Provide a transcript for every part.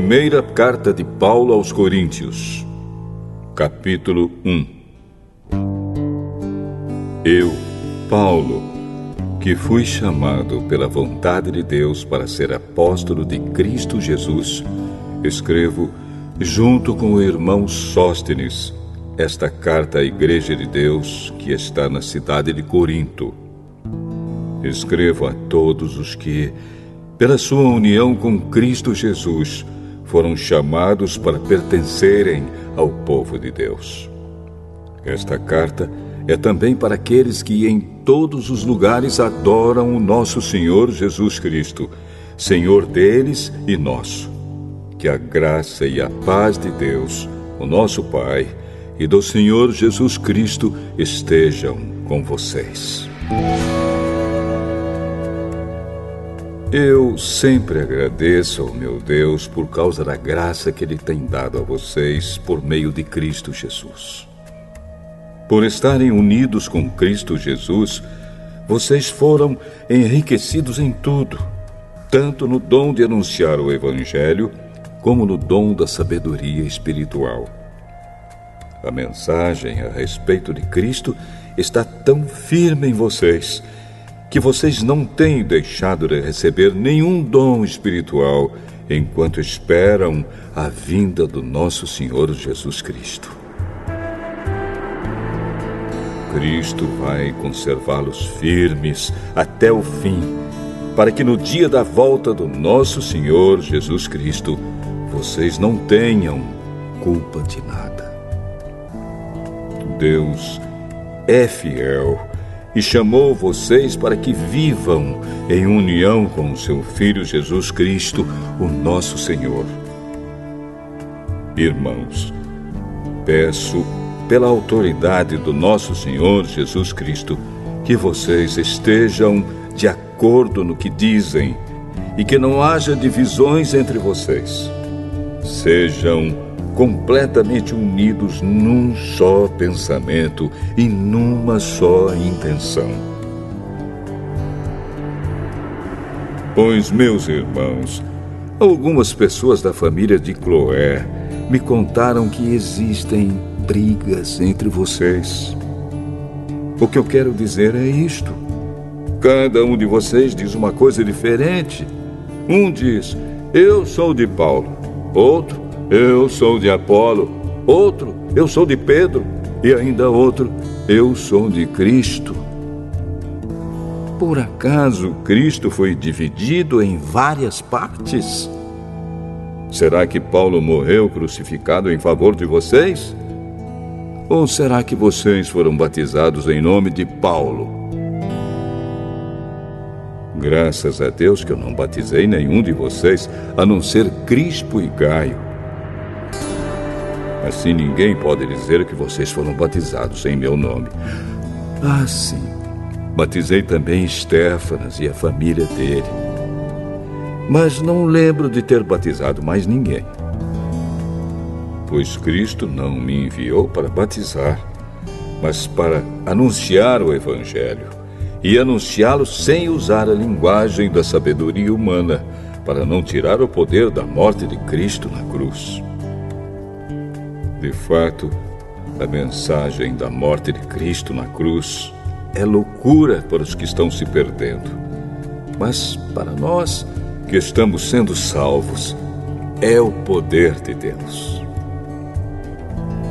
Primeira carta de Paulo aos Coríntios, capítulo 1. Eu, Paulo, que fui chamado pela vontade de Deus para ser apóstolo de Cristo Jesus, escrevo, junto com o irmão Sóstenes, esta carta à Igreja de Deus que está na cidade de Corinto. Escrevo a todos os que, pela sua união com Cristo Jesus, foram chamados para pertencerem ao povo de Deus. Esta carta é também para aqueles que em todos os lugares adoram o nosso Senhor Jesus Cristo, Senhor deles e nosso. Que a graça e a paz de Deus, o nosso Pai, e do Senhor Jesus Cristo estejam com vocês. Eu sempre agradeço ao meu Deus por causa da graça que Ele tem dado a vocês por meio de Cristo Jesus. Por estarem unidos com Cristo Jesus, vocês foram enriquecidos em tudo, tanto no dom de anunciar o Evangelho, como no dom da sabedoria espiritual. A mensagem a respeito de Cristo está tão firme em vocês, que vocês não têm deixado de receber nenhum dom espiritual enquanto esperam a vinda do nosso Senhor Jesus Cristo. Cristo vai conservá-los firmes até o fim, para que no dia da volta do nosso Senhor Jesus Cristo, vocês não tenham culpa de nada. Deus é fiel e chamou vocês para que vivam em união com o seu Filho Jesus Cristo, o nosso Senhor. Irmãos, peço, pela autoridade do nosso Senhor Jesus Cristo, que vocês estejam de acordo no que dizem e que não haja divisões entre vocês. Sejam completamente unidos num só pensamento e numa só intenção. Pois, meus irmãos, algumas pessoas da família de Cloé me contaram que existem brigas entre vocês. O que eu quero dizer é isto: cada um de vocês diz uma coisa diferente. Um diz, eu sou de Paulo. Outro, eu sou de Apolo. Outro, eu sou de Pedro. E ainda outro, eu sou de Cristo. Por acaso Cristo foi dividido em várias partes? Será que Paulo morreu crucificado em favor de vocês? Ou será que vocês foram batizados em nome de Paulo? Graças a Deus que eu não batizei nenhum de vocês, a não ser Crispo e Gaio. Assim ninguém pode dizer que vocês foram batizados em meu nome. Ah, sim. Batizei também Estéfanas e a família dele. Mas não lembro de ter batizado mais ninguém. Pois Cristo não me enviou para batizar, mas para anunciar o Evangelho, e anunciá-lo sem usar a linguagem da sabedoria humana, para não tirar o poder da morte de Cristo na cruz. De fato, a mensagem da morte de Cristo na cruz é loucura para os que estão se perdendo. Mas para nós, que estamos sendo salvos, é o poder de Deus.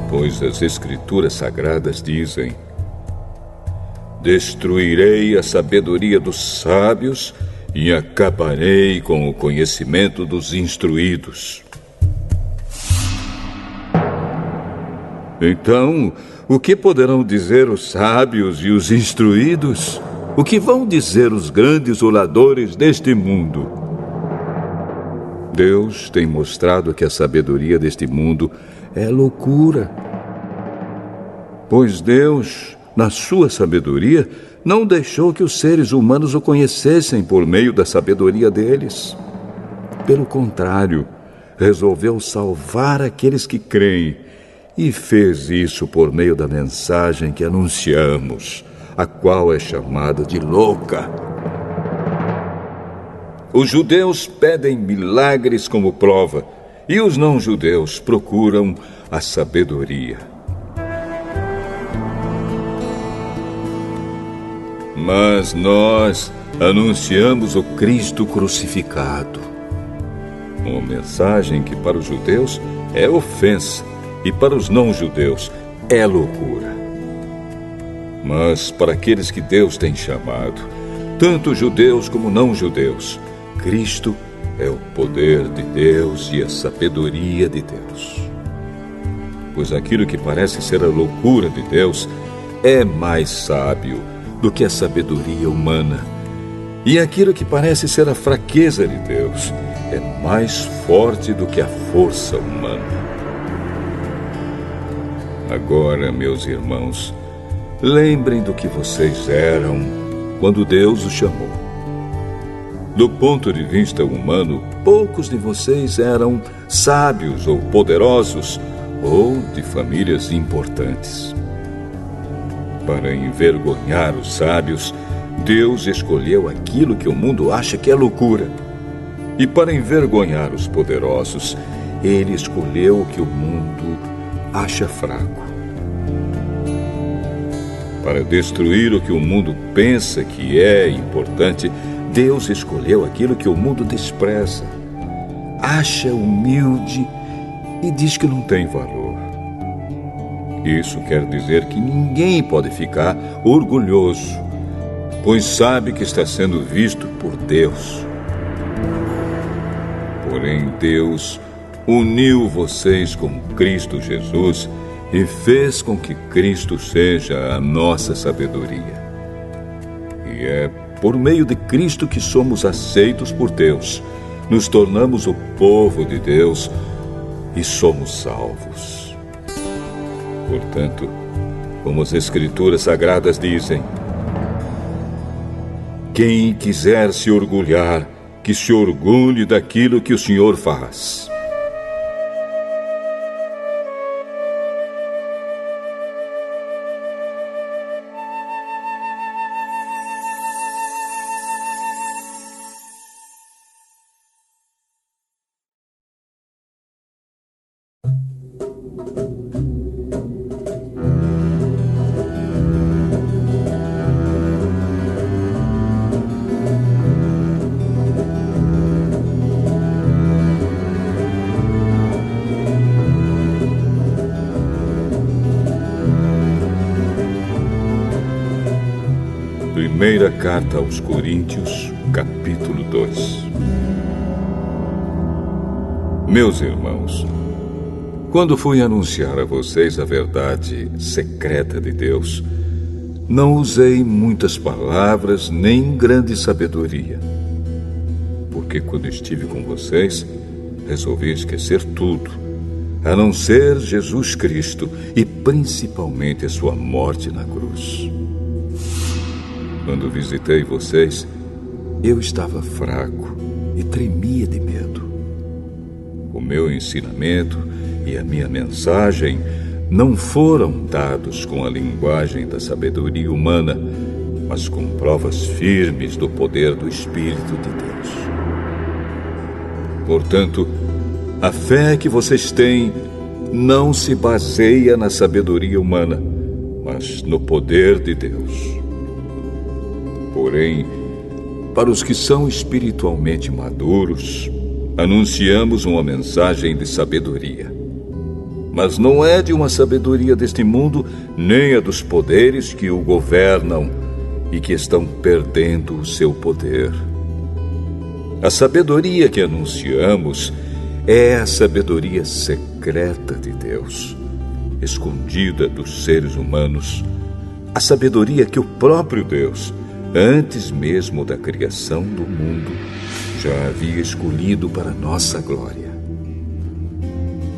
Pois as Escrituras Sagradas dizem: destruirei a sabedoria dos sábios e acabarei com o conhecimento dos instruídos. Então, o que poderão dizer os sábios e os instruídos? O que vão dizer os grandes oradores deste mundo? Deus tem mostrado que a sabedoria deste mundo é loucura. Pois Deus, na sua sabedoria, não deixou que os seres humanos o conhecessem por meio da sabedoria deles. Pelo contrário, resolveu salvar aqueles que creem, e fez isso por meio da mensagem que anunciamos, a qual é chamada de louca. Os judeus pedem milagres como prova, e os não-judeus procuram a sabedoria. Mas nós anunciamos o Cristo crucificado, uma mensagem que para os judeus é ofensa e para os não-judeus é loucura. Mas para aqueles que Deus tem chamado, tanto judeus como não-judeus, Cristo é o poder de Deus e a sabedoria de Deus. Pois aquilo que parece ser a loucura de Deus é mais sábio do que a sabedoria humana. E aquilo que parece ser a fraqueza de Deus é mais forte do que a força humana. Agora, meus irmãos, lembrem do que vocês eram quando Deus os chamou. Do ponto de vista humano, poucos de vocês eram sábios ou poderosos ou de famílias importantes. Para envergonhar os sábios, Deus escolheu aquilo que o mundo acha que é loucura. E para envergonhar os poderosos, Ele escolheu o que o mundo acha fraco. Para destruir o que o mundo pensa que é importante, Deus escolheu aquilo que o mundo despreza, acha humilde e diz que não tem valor. Isso quer dizer que ninguém pode ficar orgulhoso, pois sabe que está sendo visto por Deus. Porém, Deus uniu vocês com Cristo Jesus e fez com que Cristo seja a nossa sabedoria. E é por meio de Cristo que somos aceitos por Deus, nos tornamos o povo de Deus e somos salvos. Portanto, como as Escrituras Sagradas dizem, quem quiser se orgulhar, que se orgulhe daquilo que o Senhor faz. Primeira Carta aos Coríntios, capítulo 2. Meus irmãos, quando fui anunciar a vocês a verdade secreta de Deus, não usei muitas palavras nem grande sabedoria, porque quando estive com vocês, resolvi esquecer tudo, a não ser Jesus Cristo e principalmente a sua morte na cruz. Quando visitei vocês, eu estava fraco e tremia de medo. O meu ensinamento e a minha mensagem não foram dados com a linguagem da sabedoria humana, mas com provas firmes do poder do Espírito de Deus. Portanto, a fé que vocês têm não se baseia na sabedoria humana, mas no poder de Deus. Porém, para os que são espiritualmente maduros, anunciamos uma mensagem de sabedoria. Mas não é de uma sabedoria deste mundo, nem a dos poderes que o governam e que estão perdendo o seu poder. A sabedoria que anunciamos é a sabedoria secreta de Deus, escondida dos seres humanos, a sabedoria que o próprio Deus, antes mesmo da criação do mundo, já havia escolhido para nossa glória.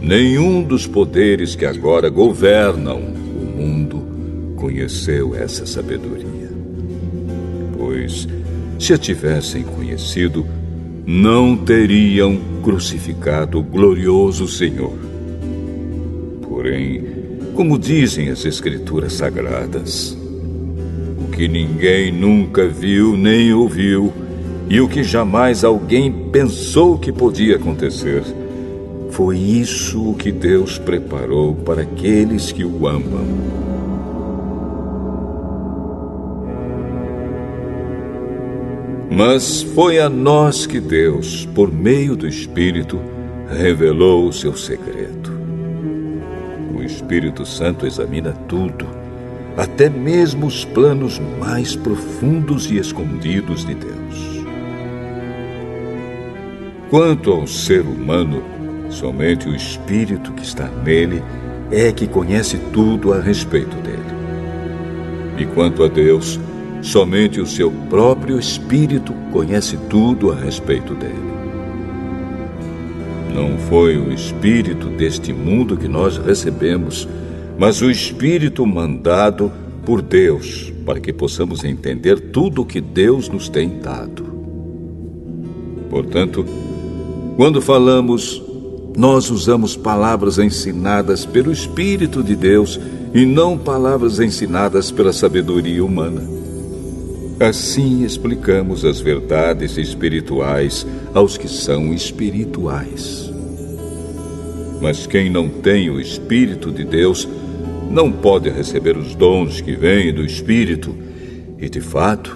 Nenhum dos poderes que agora governam o mundo conheceu essa sabedoria. Pois, se a tivessem conhecido, não teriam crucificado o glorioso Senhor. Porém, como dizem as Escrituras Sagradas, o que ninguém nunca viu nem ouviu, e o que jamais alguém pensou que podia acontecer, Foi isso o que Deus preparou para aqueles que o amam. Mas foi a nós que Deus, por meio do Espírito, revelou o seu segredo. O Espírito Santo examina tudo, até mesmo os planos mais profundos e escondidos de Deus. Quanto ao ser humano, somente o Espírito que está nele é que conhece tudo a respeito dele. E quanto a Deus, somente o seu próprio Espírito conhece tudo a respeito dele. Não foi o Espírito deste mundo que nós recebemos, mas o Espírito mandado por Deus, para que possamos entender tudo o que Deus nos tem dado. Portanto, quando falamos, nós usamos palavras ensinadas pelo Espírito de Deus e não palavras ensinadas pela sabedoria humana. Assim explicamos as verdades espirituais aos que são espirituais. Mas quem não tem o Espírito de Deus não pode receber os dons que vêm do Espírito e, de fato,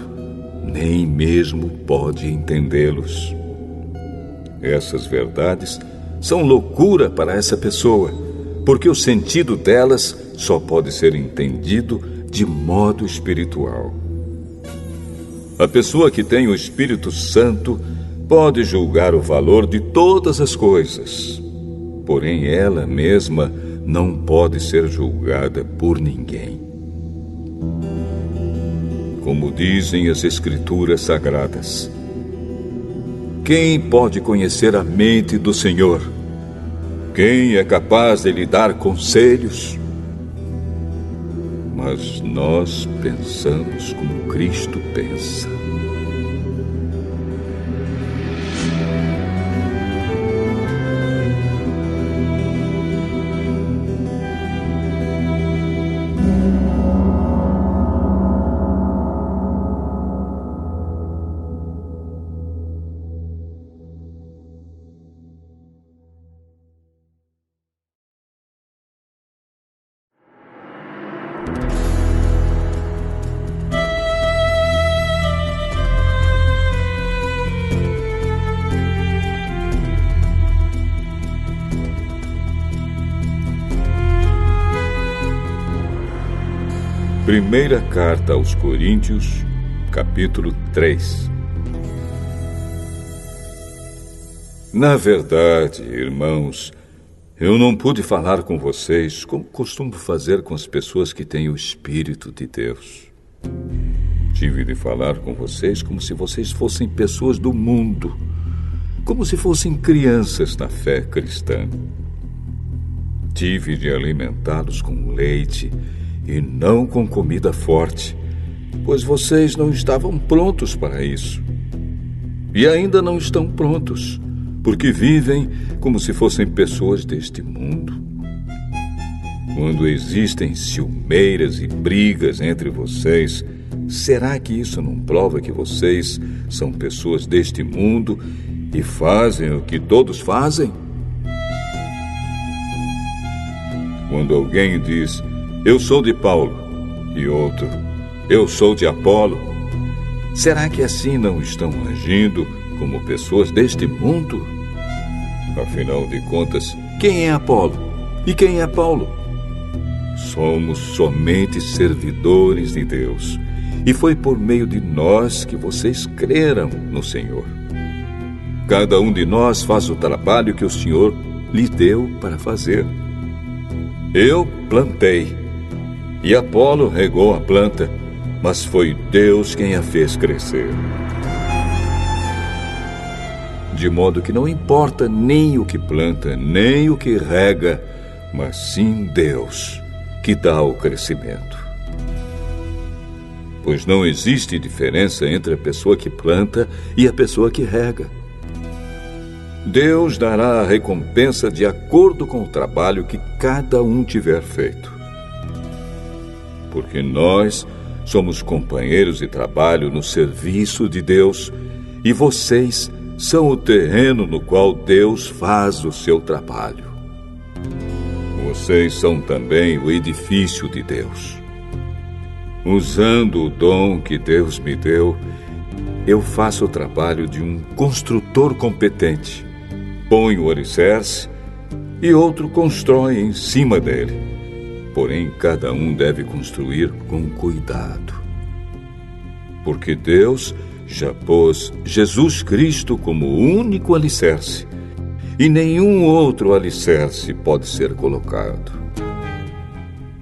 nem mesmo pode entendê-los. Essas verdades são loucura para essa pessoa, porque o sentido delas só pode ser entendido de modo espiritual. A pessoa que tem o Espírito Santo pode julgar o valor de todas as coisas, porém ela mesma não pode ser julgada por ninguém. Como dizem as Escrituras Sagradas, quem pode conhecer a mente do Senhor? Quem é capaz de lhe dar conselhos? Mas nós pensamos como Cristo pensa. Primeira Carta aos Coríntios, capítulo 3. Na verdade, irmãos, eu não pude falar com vocês como costumo fazer com as pessoas que têm o Espírito de Deus. Tive de falar com vocês como se vocês fossem pessoas do mundo, como se fossem crianças na fé cristã. Tive de alimentá-los com leite e não com comida forte, pois vocês não estavam prontos para isso. E ainda não estão prontos, porque vivem como se fossem pessoas deste mundo. Quando existem ciumeiras e brigas entre vocês, será que isso não prova que vocês são pessoas deste mundo e fazem o que todos fazem? Quando alguém diz, eu sou de Paulo, e outro, eu sou de Apolo, será que assim não estão agindo como pessoas deste mundo? Afinal de contas, quem é Apolo? E quem é Paulo? Somos somente servidores de Deus, e foi por meio de nós que vocês creram no Senhor. Cada um de nós faz o trabalho que o Senhor lhe deu para fazer. Eu plantei, e Apolo regou a planta, mas foi Deus quem a fez crescer. De modo que não importa nem o que planta, nem o que rega, mas sim Deus, que dá o crescimento. Pois não existe diferença entre a pessoa que planta e a pessoa que rega. Deus dará a recompensa de acordo com o trabalho que cada um tiver feito. Porque nós somos companheiros de trabalho no serviço de Deus e vocês são o terreno no qual Deus faz o seu trabalho. Vocês são também o edifício de Deus. Usando o dom que Deus me deu, eu faço o trabalho de um construtor competente. Ponho o alicerce e outro constrói em cima dele. Porém, cada um deve construir com cuidado. Porque Deus já pôs Jesus Cristo como o único alicerce, e nenhum outro alicerce pode ser colocado.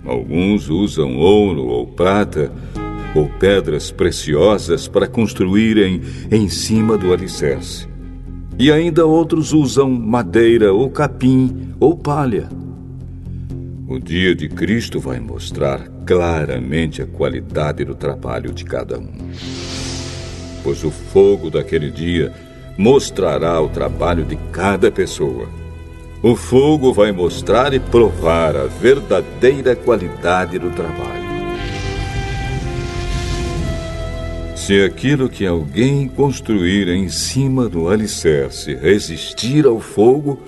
Alguns usam ouro ou prata ou pedras preciosas para construírem em cima do alicerce. E ainda outros usam madeira ou capim ou palha. O dia de Cristo vai mostrar claramente a qualidade do trabalho de cada um. Pois o fogo daquele dia mostrará o trabalho de cada pessoa. O fogo vai mostrar e provar a verdadeira qualidade do trabalho. Se aquilo que alguém construir em cima do alicerce resistir ao fogo,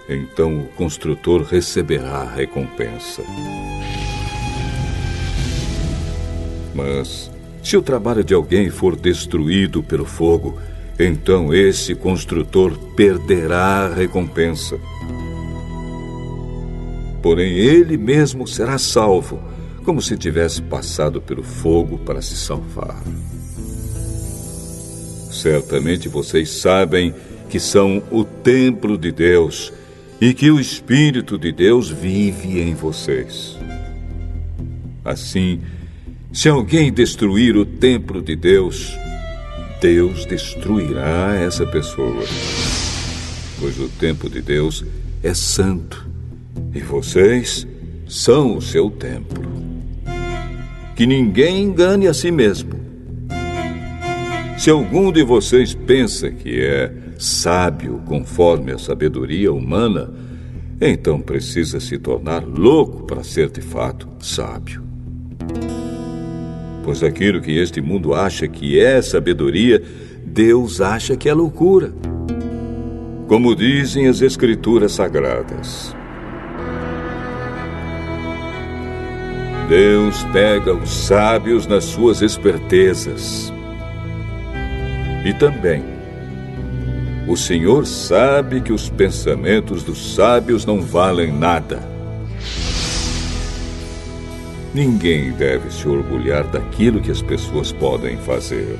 então o construtor receberá a recompensa. Mas, se o trabalho de alguém for destruído pelo fogo, então esse construtor perderá a recompensa. Porém, ele mesmo será salvo, como se tivesse passado pelo fogo para se salvar. Certamente vocês sabem que são o templo de Deus e que o Espírito de Deus vive em vocês. Assim, se alguém destruir o templo de Deus, Deus destruirá essa pessoa. Pois o templo de Deus é santo e vocês são o seu templo. Que ninguém engane a si mesmo. Se algum de vocês pensa que é sábio conforme a sabedoria humana, então precisa se tornar louco para ser de fato sábio. Pois aquilo que este mundo acha que é sabedoria, Deus acha que é loucura. Como dizem as Escrituras Sagradas, Deus pega os sábios nas suas espertezas. E também, o Senhor sabe que os pensamentos dos sábios não valem nada. Ninguém deve se orgulhar daquilo que as pessoas podem fazer.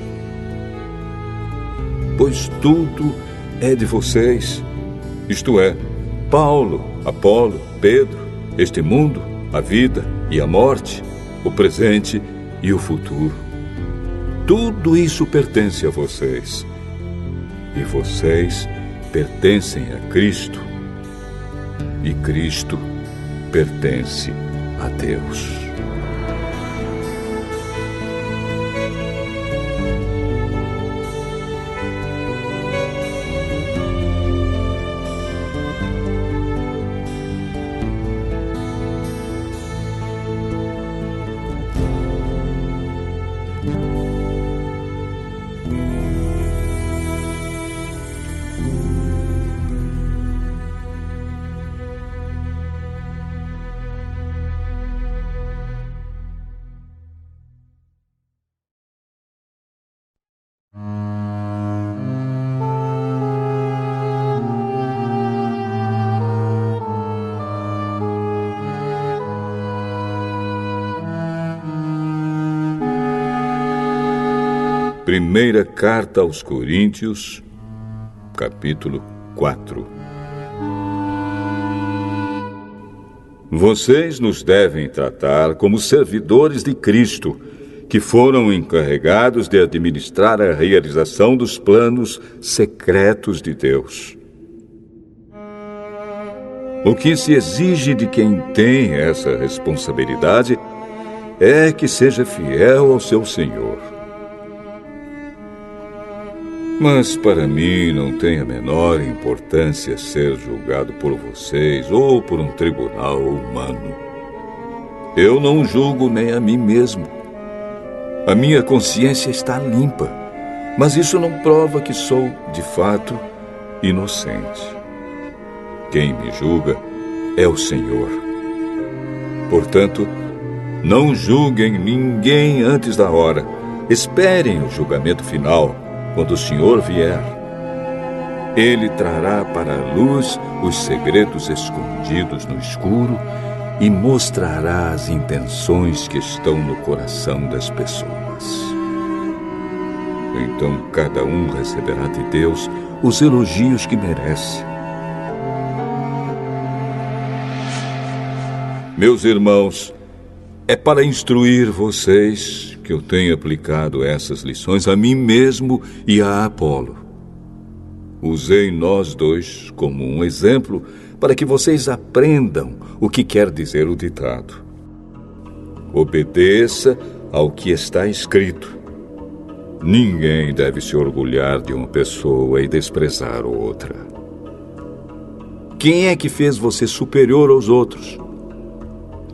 Pois tudo é de vocês, isto é, Paulo, Apolo, Pedro, este mundo, a vida e a morte, o presente e o futuro. Tudo isso pertence a vocês. E vocês pertencem a Cristo. E Cristo pertence a Deus. Primeira Carta aos Coríntios, capítulo 4. Vocês nos devem tratar como servidores de Cristo, que foram encarregados de administrar a realização dos planos secretos de Deus. O que se exige de quem tem essa responsabilidade é que seja fiel ao seu Senhor. Mas para mim não tem a menor importância ser julgado por vocês ou por um tribunal humano. Eu não julgo nem a mim mesmo. A minha consciência está limpa Mas isso não prova que sou, de fato, inocente. Quem me julga é o Senhor. Portanto, não julguem ninguém antes da hora. Esperem o julgamento final, quando o Senhor vier. Ele trará para a luz os segredos escondidos no escuro e mostrará as intenções que estão no coração das pessoas. Então cada um receberá de Deus os elogios que merece. Meus irmãos, é para instruir vocês que eu tenho aplicado essas lições a mim mesmo e a Apolo. Usei nós dois como um exemplo para que vocês aprendam o que quer dizer o ditado. Obedeça ao que está escrito. Ninguém deve se orgulhar de uma pessoa e desprezar outra. Quem é que fez você superior aos outros?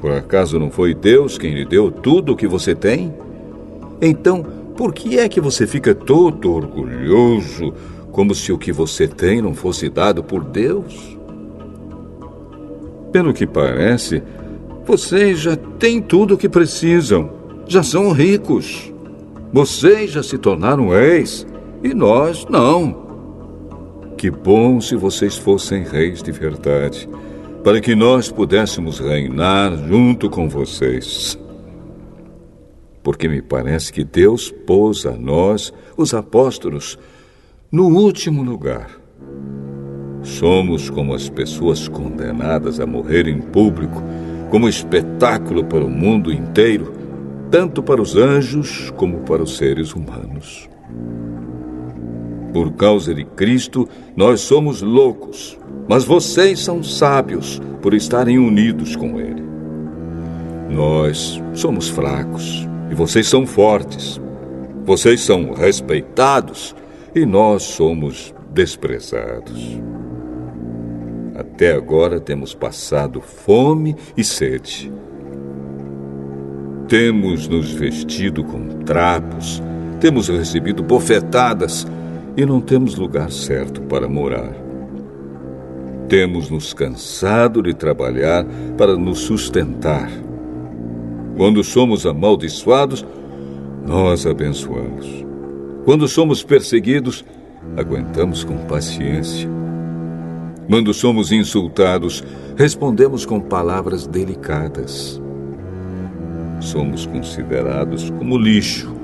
Por acaso não foi Deus quem lhe deu tudo o que você tem? Então, por que é que você fica todo orgulhoso, como se o que você tem não fosse dado por Deus? Pelo que parece, vocês já têm tudo o que precisam. Já são ricos. Vocês já se tornaram reis e nós não. Que bom se vocês fossem reis de verdade, para que nós pudéssemos reinar junto com vocês. Porque me parece que Deus pôs a nós, os apóstolos, no último lugar. Somos como as pessoas condenadas a morrer em público, como espetáculo para o mundo inteiro, tanto para os anjos como para os seres humanos. Por causa de Cristo, nós somos loucos, mas vocês são sábios por estarem unidos com Ele. Nós somos fracos e vocês são fortes. Vocês são respeitados e nós somos desprezados. Até agora temos passado fome e sede. Temos nos vestido com trapos, temos recebido bofetadas e não temos lugar certo para morar. Temos nos cansado de trabalhar para nos sustentar. Quando somos amaldiçoados, nós abençoamos. Quando somos perseguidos, aguentamos com paciência. Quando somos insultados, respondemos com palavras delicadas. Somos considerados como lixo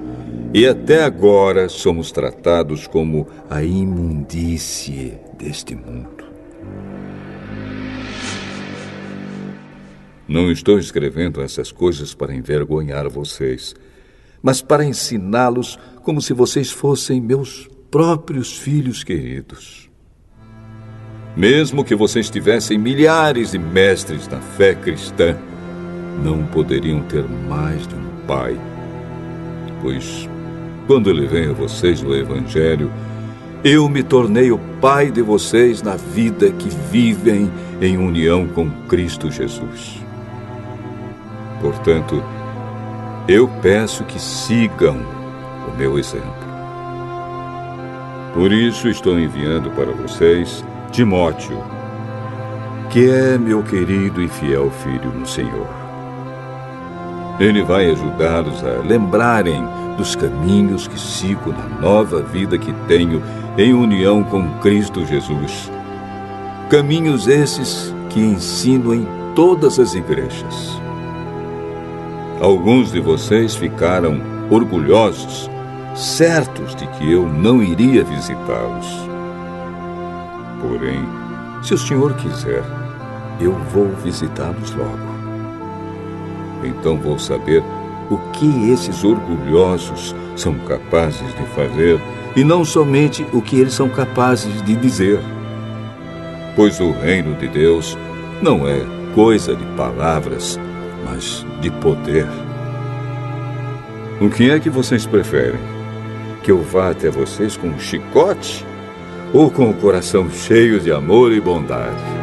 e até agora somos tratados como a imundície deste mundo. Não estou escrevendo essas coisas para envergonhar vocês, mas para ensiná-los como se vocês fossem meus próprios filhos queridos. Mesmo que vocês tivessem milhares de mestres na fé cristã, não poderiam ter mais de um pai. Pois, quando ele vem a vocês no Evangelho, eu me tornei o pai de vocês na vida que vivem em união com Cristo Jesus. Portanto, eu peço que sigam o meu exemplo. Por isso estou enviando para vocês Timóteo, que é meu querido e fiel filho no Senhor. Ele vai ajudá-los a lembrarem dos caminhos que sigo na nova vida que tenho em união com Cristo Jesus. Caminhos esses que ensino em todas as igrejas. Alguns de vocês ficaram orgulhosos, certos de que eu não iria visitá-los. Porém, se o Senhor quiser, eu vou visitá-los logo. Então vou saber o que esses orgulhosos são capazes de fazer e não somente o que eles são capazes de dizer. Pois o reino de Deus não é coisa de palavras, mas de poder. O que é que vocês preferem? Que eu vá até vocês com um chicote ou com o coração cheio de amor e bondade?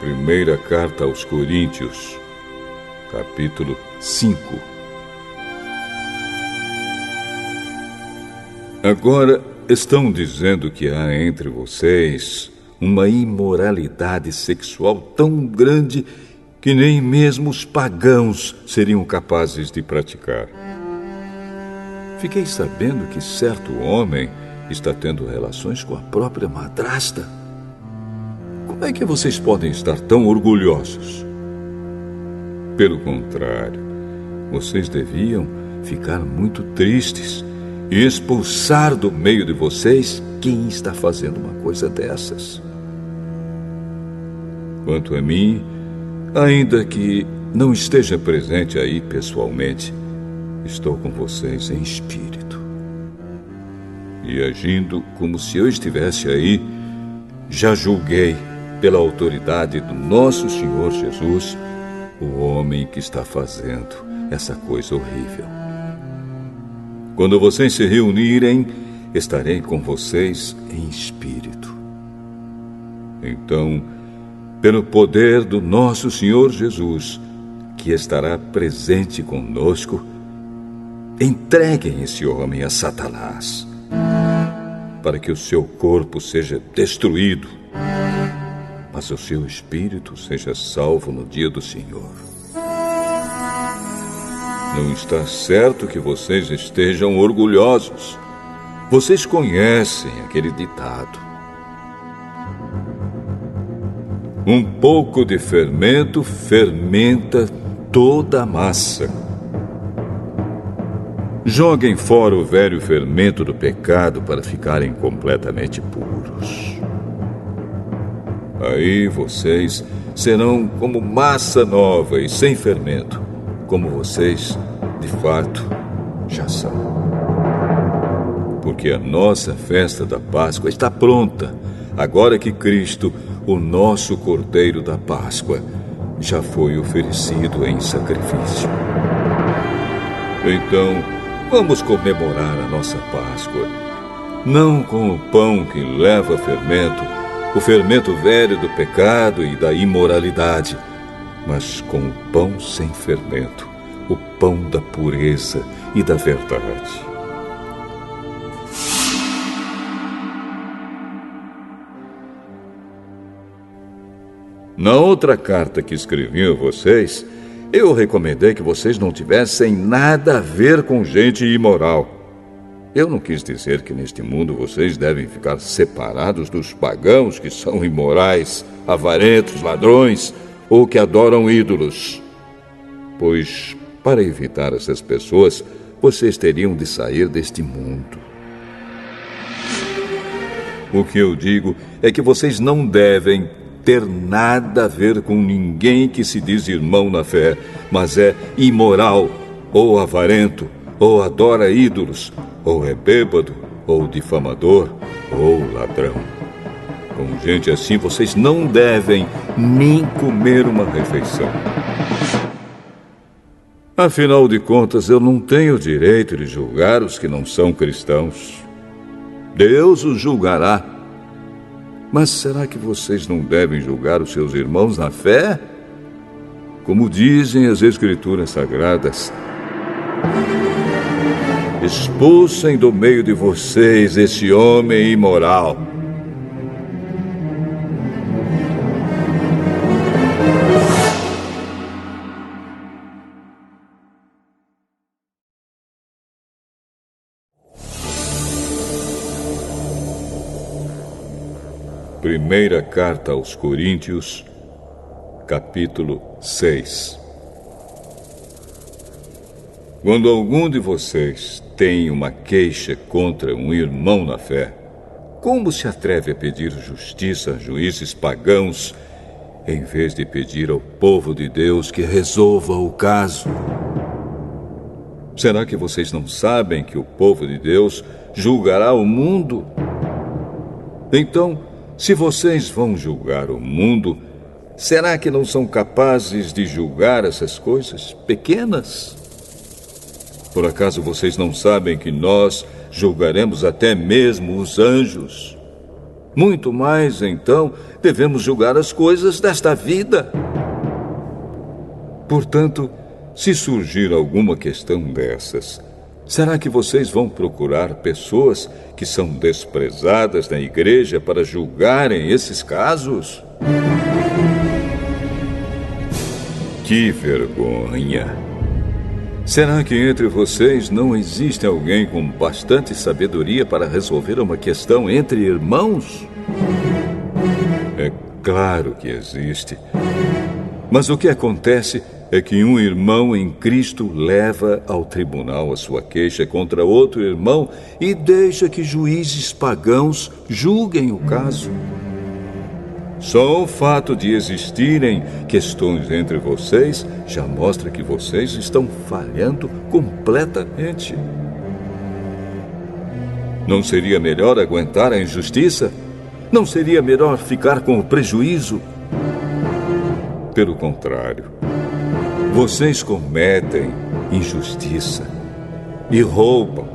Primeira carta aos Coríntios, capítulo 5. Agora estão dizendo que há entre vocês uma imoralidade sexual tão grande que nem mesmo os pagãos seriam capazes de praticar. Fiquei sabendo que certo homem está tendo relações com a própria madrasta. Como é que vocês podem estar tão orgulhosos? Pelo contrário, vocês deviam ficar muito tristes e expulsar do meio de vocês quem está fazendo uma coisa dessas. Quanto a mim, ainda que não esteja presente aí pessoalmente, estou com vocês em espírito. E agindo como se eu estivesse aí, já julguei, pela autoridade do nosso Senhor Jesus, o homem que está fazendo essa coisa horrível. Quando vocês se reunirem, estarei com vocês em espírito. Então, pelo poder do nosso Senhor Jesus, que estará presente conosco, entreguem esse homem a Satanás, para que o seu corpo seja destruído, mas o seu espírito seja salvo no dia do Senhor. Não está certo que vocês estejam orgulhosos. Vocês conhecem aquele ditado: um pouco de fermento fermenta toda a massa. Joguem fora o velho fermento do pecado para ficarem completamente puros. Aí vocês serão como massa nova e sem fermento, como vocês, de fato, já são. Porque a nossa festa da Páscoa está pronta, agora que Cristo, o nosso Cordeiro da Páscoa, já foi oferecido em sacrifício. Então, vamos comemorar a nossa Páscoa, não com o pão que leva fermento, o fermento velho do pecado e da imoralidade, mas com o pão sem fermento, o pão da pureza e da verdade. Na outra carta que escrevi a vocês, eu recomendei que vocês não tivessem nada a ver com gente imoral. Eu não quis dizer que neste mundo vocês devem ficar separados dos pagãos que são imorais, avarentos, ladrões ou que adoram ídolos. Pois, para evitar essas pessoas, vocês teriam de sair deste mundo. O que eu digo é que vocês não devem ter nada a ver com ninguém que se diz irmão na fé, mas é imoral, ou avarento, ou adora ídolos, ou é bêbado, ou difamador, ou ladrão. Com gente assim, vocês não devem nem comer uma refeição. Afinal de contas, eu não tenho o direito de julgar os que não são cristãos. Deus os julgará. Mas será que vocês não devem julgar os seus irmãos na fé? Como dizem as Escrituras Sagradas: expulsem do meio de vocês esse homem imoral. Primeira carta aos Coríntios, capítulo 6. Quando algum de vocês tem uma queixa contra um irmão na fé, como se atreve a pedir justiça a juízes pagãos, em vez de pedir ao povo de Deus que resolva o caso? Será que vocês não sabem que o povo de Deus julgará o mundo? Então, se vocês vão julgar o mundo, será que não são capazes de julgar essas coisas pequenas? Por acaso vocês não sabem que nós julgaremos até mesmo os anjos? Muito mais, então, devemos julgar as coisas desta vida. Portanto, se surgir alguma questão dessas, será que vocês vão procurar pessoas que são desprezadas na igreja para julgarem esses casos? Que vergonha! Será que entre vocês não existe alguém com bastante sabedoria para resolver uma questão entre irmãos? É claro que existe. Mas o que acontece é que um irmão em Cristo leva ao tribunal a sua queixa contra outro irmão e deixa que juízes pagãos julguem o caso. Só o fato de existirem questões entre vocês já mostra que vocês estão falhando completamente. Não seria melhor aguentar a injustiça? Não seria melhor ficar com o prejuízo? Pelo contrário, vocês cometem injustiça e roubam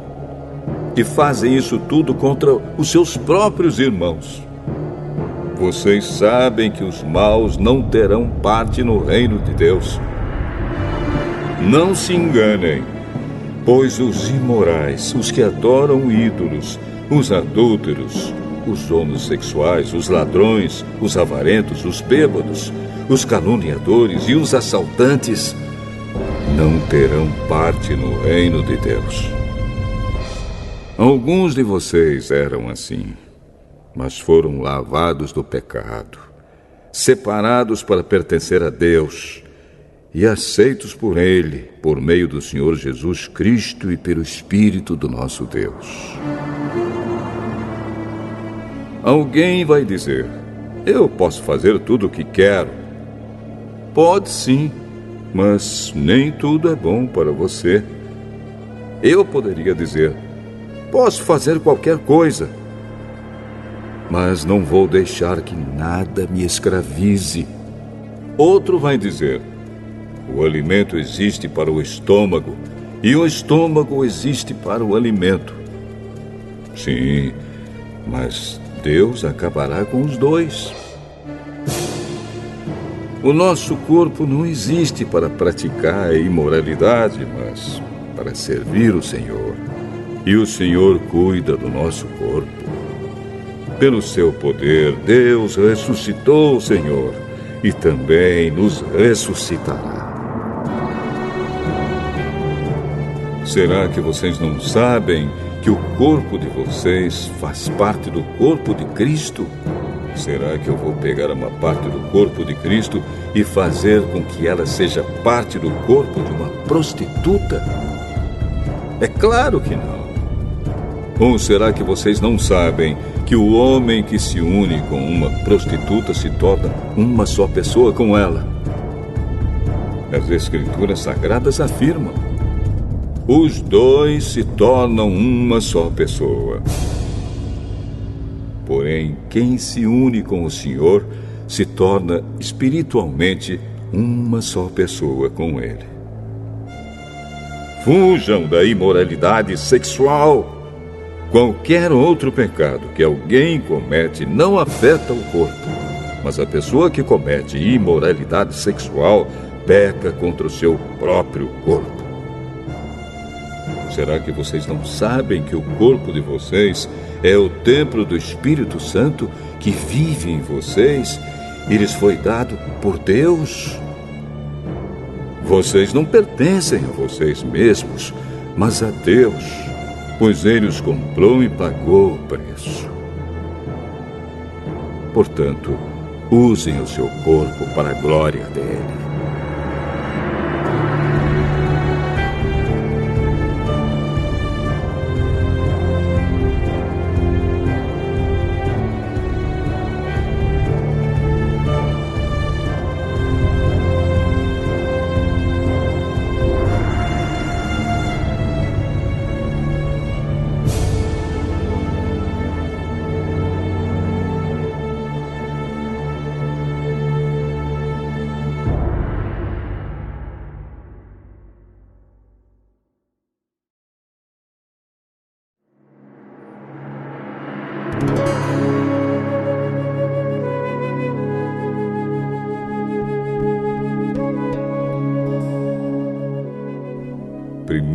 e fazem isso tudo contra os seus próprios irmãos. Vocês sabem que os maus não terão parte no reino de Deus. Não se enganem, pois os imorais, os que adoram ídolos, os adúlteros, os homossexuais, os ladrões, os avarentos, os bêbados, os caluniadores e os assaltantes não terão parte no reino de Deus. Alguns de vocês eram assim, mas foram lavados do pecado, separados para pertencer a Deus e aceitos por Ele, por meio do Senhor Jesus Cristo e pelo Espírito do nosso Deus. Alguém vai dizer: eu posso fazer tudo o que quero. Pode sim, mas nem tudo é bom para você. Eu poderia dizer: posso fazer qualquer coisa, mas não vou deixar que nada me escravize. Outro vai dizer: o alimento existe para o estômago e o estômago existe para o alimento. Sim, mas Deus acabará com os dois. O nosso corpo não existe para praticar a imoralidade, mas para servir o Senhor. E o Senhor cuida do nosso corpo. Pelo seu poder, Deus ressuscitou o Senhor e também nos ressuscitará. Será que vocês não sabem que o corpo de vocês faz parte do corpo de Cristo? Será que eu vou pegar uma parte do corpo de Cristo e fazer com que ela seja parte do corpo de uma prostituta? É claro que não. Ou será que vocês não sabem que o homem que se une com uma prostituta se torna uma só pessoa com ela? As Escrituras Sagradas afirmam: os dois se tornam uma só pessoa. Porém, quem se une com o Senhor se torna espiritualmente uma só pessoa com Ele. Fujam da imoralidade sexual. Qualquer outro pecado que alguém comete não afeta o corpo, mas a pessoa que comete imoralidade sexual peca contra o seu próprio corpo. Será que vocês não sabem que o corpo de vocês é o templo do Espírito Santo que vive em vocês e lhes foi dado por Deus? Vocês não pertencem a vocês mesmos, mas a Deus, pois Ele os comprou e pagou o preço. Portanto, usem o seu corpo para a glória dele.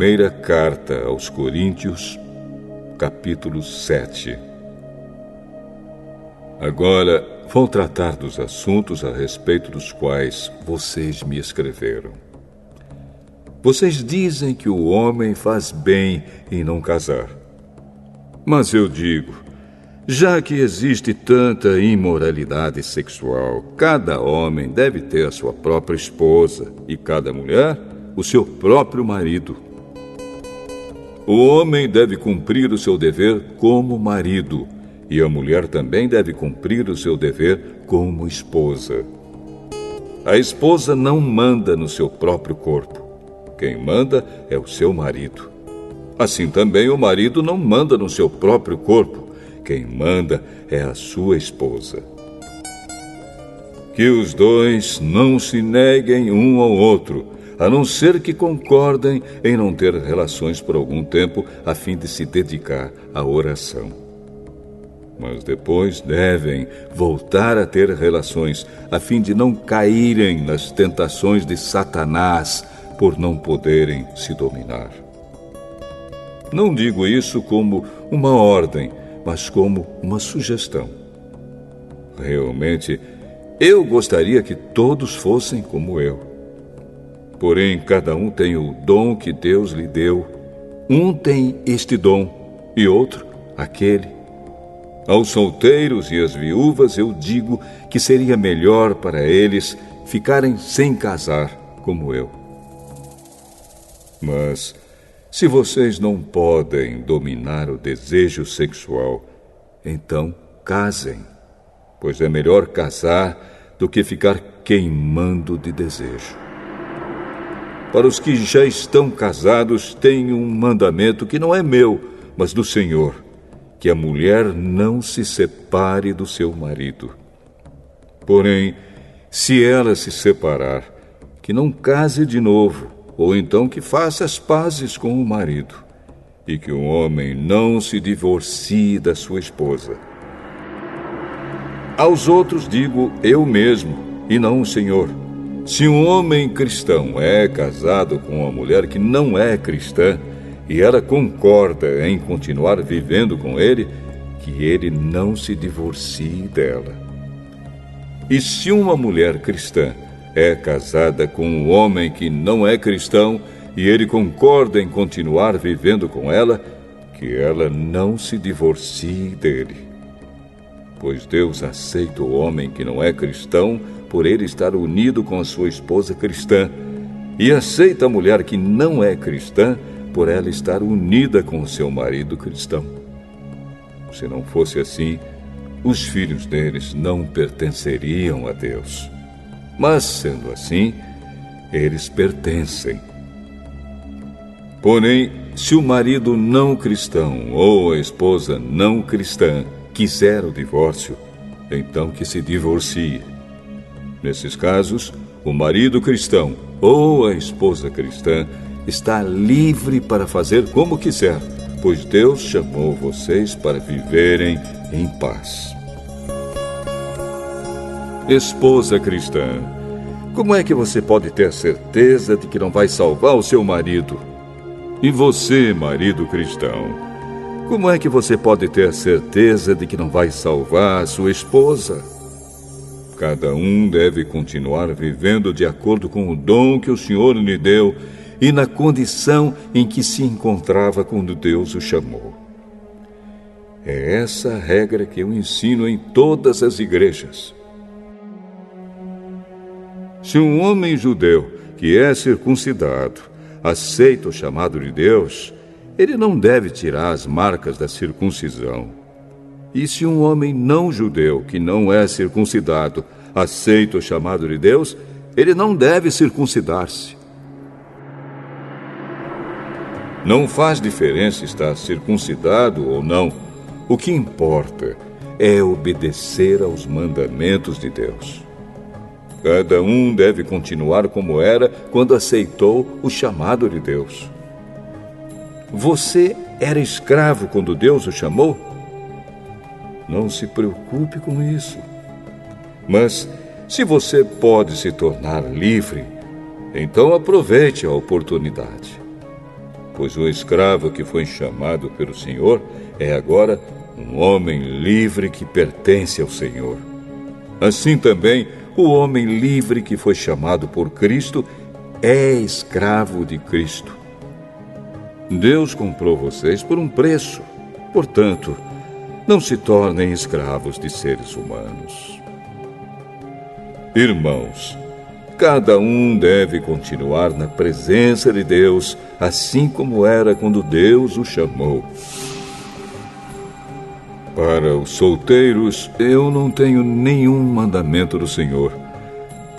Primeira carta aos Coríntios, capítulo 7. Agora vou tratar dos assuntos a respeito dos quais vocês me escreveram. Vocês dizem que o homem faz bem em não casar. Mas eu digo, já que existe tanta imoralidade sexual, cada homem deve ter a sua própria esposa e cada mulher o seu próprio marido. O homem deve cumprir o seu dever como marido e a mulher também deve cumprir o seu dever como esposa. A esposa não manda no seu próprio corpo. Quem manda é o seu marido. Assim também o marido não manda no seu próprio corpo. Quem manda é a sua esposa. Que os dois não se neguem um ao outro, a não ser que concordem em não ter relações por algum tempo, a fim de se dedicar à oração. Mas depois devem voltar a ter relações, a fim de não caírem nas tentações de Satanás, por não poderem se dominar. Não digo isso como uma ordem, mas como uma sugestão. Realmente, eu gostaria que todos fossem como eu. Porém, cada um tem o dom que Deus lhe deu. Um tem este dom e outro aquele. Aos solteiros e às viúvas eu digo que seria melhor para eles ficarem sem casar, como eu. Mas, se vocês não podem dominar o desejo sexual, então casem, pois é melhor casar do que ficar queimando de desejo. Para os que já estão casados, tenho um mandamento que não é meu, mas do Senhor, que a mulher não se separe do seu marido. Porém, se ela se separar, que não case de novo, ou então que faça as pazes com o marido, e que o homem não se divorcie da sua esposa. Aos outros digo eu mesmo, e não o Senhor. Se um homem cristão é casado com uma mulher que não é cristã, e ela concorda em continuar vivendo com ele, que ele não se divorcie dela. E se uma mulher cristã é casada com um homem que não é cristão e ele concorda em continuar vivendo com ela, que ela não se divorcie dele. Pois Deus aceita o homem que não é cristão por ele estar unido com a sua esposa cristã, e aceita a mulher que não é cristã por ela estar unida com o seu marido cristão. Se não fosse assim, os filhos deles não pertenceriam a Deus. Mas, sendo assim, eles pertencem. Porém, se o marido não cristão ou a esposa não cristã quiser o divórcio, então que se divorcie. Nesses casos, o marido cristão ou a esposa cristã está livre para fazer como quiser, pois Deus chamou vocês para viverem em paz. Esposa cristã, como é que você pode ter certeza de que não vai salvar o seu marido? E você, marido cristão, como é que você pode ter certeza de que não vai salvar a sua esposa? Cada um deve continuar vivendo de acordo com o dom que o Senhor lhe deu e na condição em que se encontrava quando Deus o chamou. É essa a regra que eu ensino em todas as igrejas. Se um homem judeu que é circuncidado aceita o chamado de Deus, ele não deve tirar as marcas da circuncisão. E se um homem não judeu que não é circuncidado aceita o chamado de Deus, ele não deve circuncidar-se. Não faz diferença estar circuncidado ou não. O que importa é obedecer aos mandamentos de Deus. Cada um deve continuar como era quando aceitou o chamado de Deus. Você era escravo quando Deus o chamou? Não se preocupe com isso. Mas, se você pode se tornar livre, então aproveite a oportunidade. pois o escravo que foi chamado pelo Senhor é agora um homem livre que pertence ao Senhor. Assim também, o homem livre que foi chamado por Cristo é escravo de Cristo. Deus comprou vocês por um preço. Portanto, não se tornem escravos de seres humanos. Irmãos, cada um deve continuar na presença de Deus, assim como era quando Deus o chamou. Para os solteiros, eu não tenho nenhum mandamento do Senhor,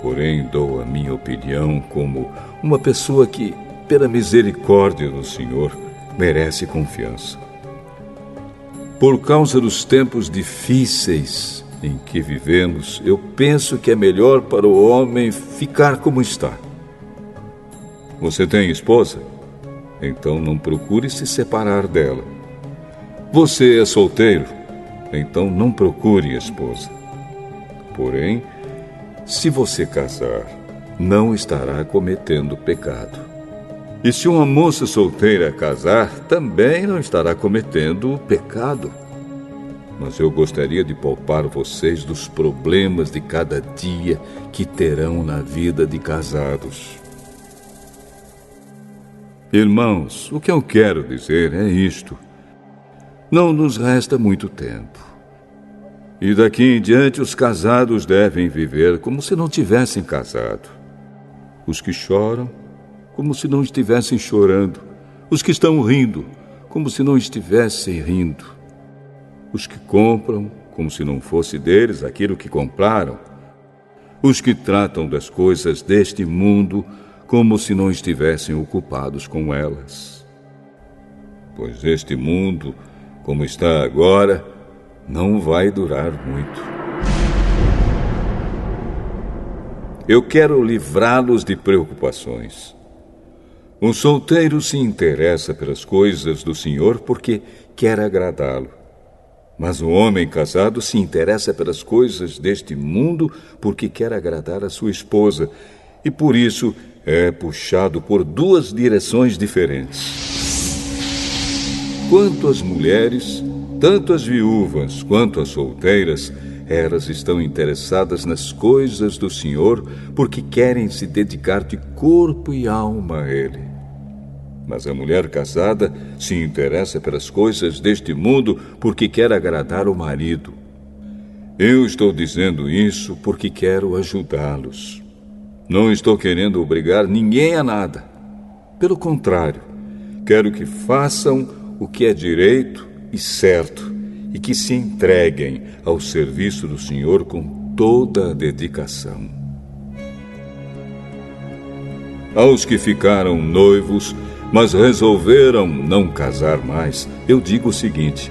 porém dou a minha opinião como uma pessoa que, pela misericórdia do Senhor, merece confiança. Por causa dos tempos difíceis em que vivemos, eu penso que é melhor para o homem ficar como está. Você tem esposa? Então não procure se separar dela. Você é solteiro? Então não procure esposa. Porém, se você casar, não estará cometendo pecado. E se uma moça solteira casar, também não estará cometendo pecado. Mas eu gostaria de poupar vocês dos problemas de cada dia que terão na vida de casados. Irmãos, o que eu quero dizer é isto. Não nos resta muito tempo. E daqui em diante os casados devem viver como se não tivessem casado. Os que choram, como se não estivessem chorando. Os que estão rindo, como se não estivessem rindo. Os que compram, como se não fosse deles aquilo que compraram. Os que tratam das coisas deste mundo, como se não estivessem ocupados com elas. Pois este mundo, como está agora, não vai durar muito. Eu quero livrá-los de preocupações. Um solteiro se interessa pelas coisas do Senhor porque quer agradá-lo. Mas o homem casado se interessa pelas coisas deste mundo porque quer agradar a sua esposa e por isso é puxado por duas direções diferentes. Quanto às mulheres, tanto as viúvas quanto as solteiras, elas estão interessadas nas coisas do Senhor porque querem se dedicar de corpo e alma a Ele. Mas a mulher casada se interessa pelas coisas deste mundo porque quer agradar o marido. Eu estou dizendo isso porque quero ajudá-los. Não estou querendo obrigar ninguém a nada. Pelo contrário, quero que façam o que é direito e certo e que se entreguem ao serviço do Senhor com toda a dedicação. Aos que ficaram noivos, mas resolveram não casar mais, eu digo o seguinte: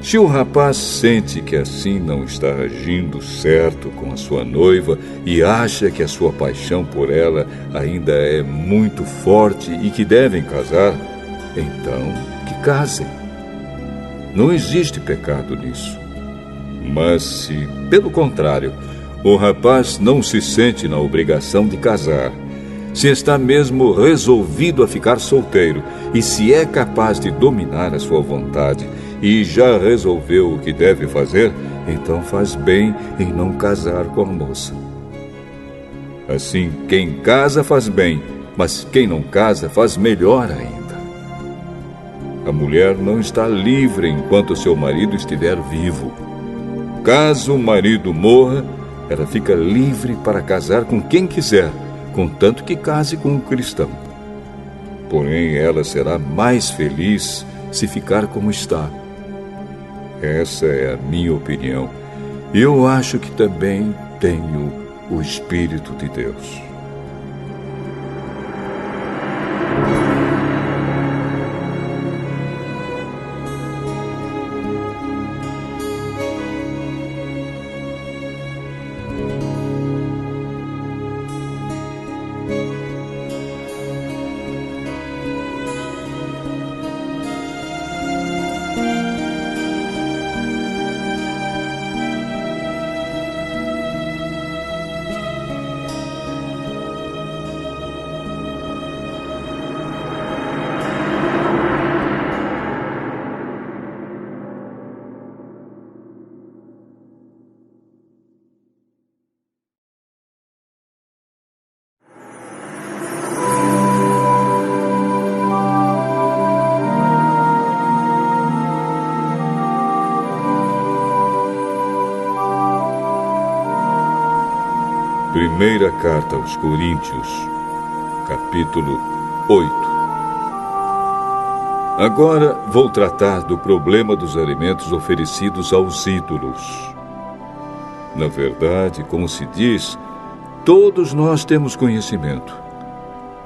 se o rapaz sente que assim não está agindo certo com a sua noiva e acha que a sua paixão por ela ainda é muito forte e que devem casar, então que casem. Não existe pecado nisso. Mas se, pelo contrário, o rapaz não se sente na obrigação de casar, se está mesmo resolvido a ficar solteiro e se é capaz de dominar a sua vontade e já resolveu o que deve fazer, então faz bem em não casar com a moça. Assim, quem casa faz bem, mas quem não casa faz melhor ainda. A mulher não está livre enquanto seu marido estiver vivo. Caso o marido morra, ela fica livre para casar com quem quiser, contanto que case com um cristão. Porém, ela será mais feliz se ficar como está. Essa é a minha opinião. E eu acho que também tenho o Espírito de Deus. Primeira carta aos Coríntios, capítulo 8. Agora vou tratar do problema dos alimentos oferecidos aos ídolos. Na verdade, como se diz, todos nós temos conhecimento.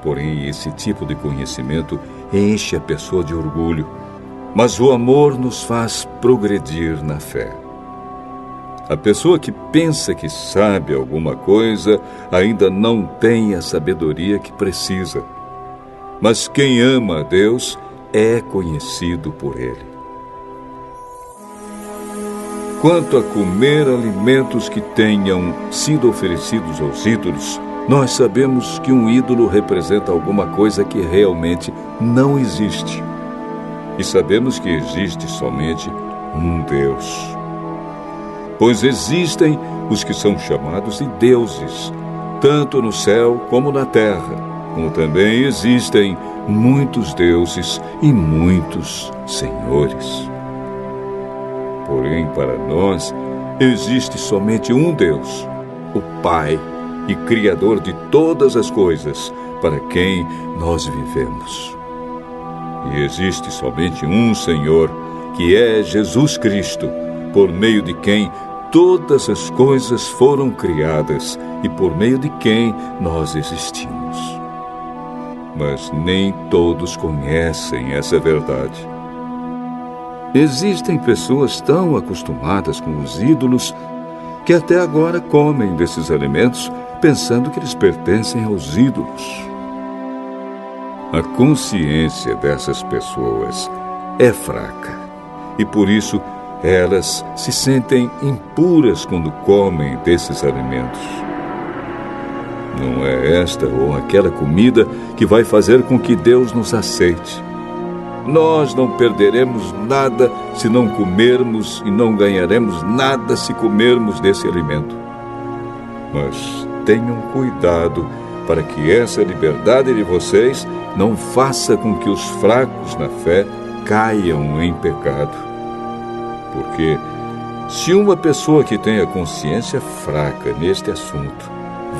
Porém, esse tipo de conhecimento enche a pessoa de orgulho, mas o amor nos faz progredir na fé. A pessoa que pensa que sabe alguma coisa ainda não tem a sabedoria que precisa. Mas quem ama a Deus é conhecido por Ele. Quanto a comer alimentos que tenham sido oferecidos aos ídolos, nós sabemos que um ídolo representa alguma coisa que realmente não existe. E sabemos que existe somente um Deus. Pois existem os que são chamados de deuses, tanto no céu como na terra, como também existem muitos deuses e muitos senhores. Porém, para nós, existe somente um Deus, o Pai e Criador de todas as coisas, para quem nós vivemos. E existe somente um Senhor, que é Jesus Cristo, por meio de quem todas as coisas foram criadas e por meio de quem nós existimos. Mas nem todos conhecem essa verdade. Existem pessoas tão acostumadas com os ídolos que até agora comem desses alimentos pensando que eles pertencem aos ídolos. A consciência dessas pessoas é fraca e por isso elas se sentem impuras quando comem desses alimentos. Não é esta ou aquela comida que vai fazer com que Deus nos aceite. Nós não perderemos nada se não comermos e não ganharemos nada se comermos desse alimento. Mas tenham cuidado para que essa liberdade de vocês não faça com que os fracos na fé caiam em pecado. Porque se uma pessoa que tem a consciência fraca neste assunto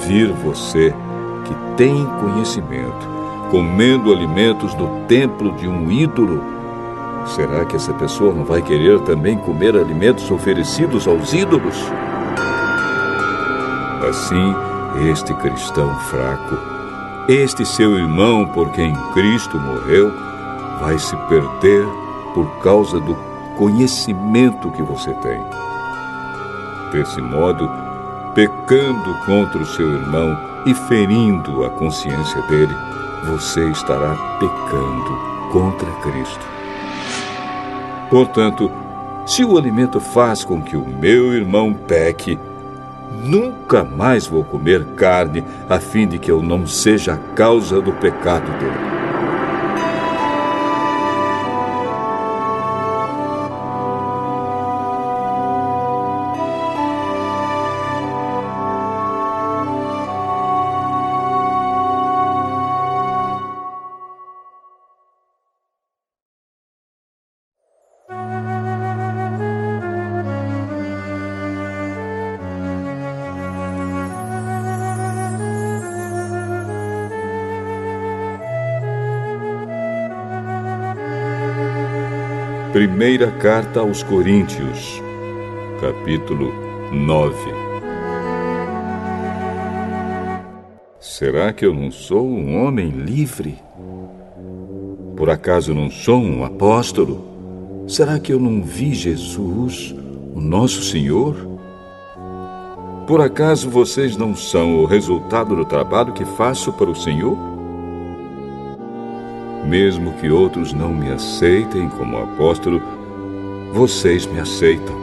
vir você, que tem conhecimento, comendo alimentos no templo de um ídolo, será que essa pessoa não vai querer também comer alimentos oferecidos aos ídolos? Assim, este cristão fraco, este seu irmão por quem Cristo morreu, vai se perder por causa do conhecimento que você tem. Desse modo, pecando contra o seu irmão e ferindo a consciência dele, você estará pecando contra Cristo. Portanto, se o alimento faz com que o meu irmão peque, nunca mais vou comer carne a fim de que eu não seja a causa do pecado dele. Primeira carta aos Coríntios, capítulo 9. Será que eu não sou um homem livre? Por acaso não sou um apóstolo? Será que eu não vi Jesus, o nosso Senhor? Por acaso vocês não são o resultado do trabalho que faço para o Senhor? Mesmo que outros não me aceitem como apóstolo, vocês me aceitam.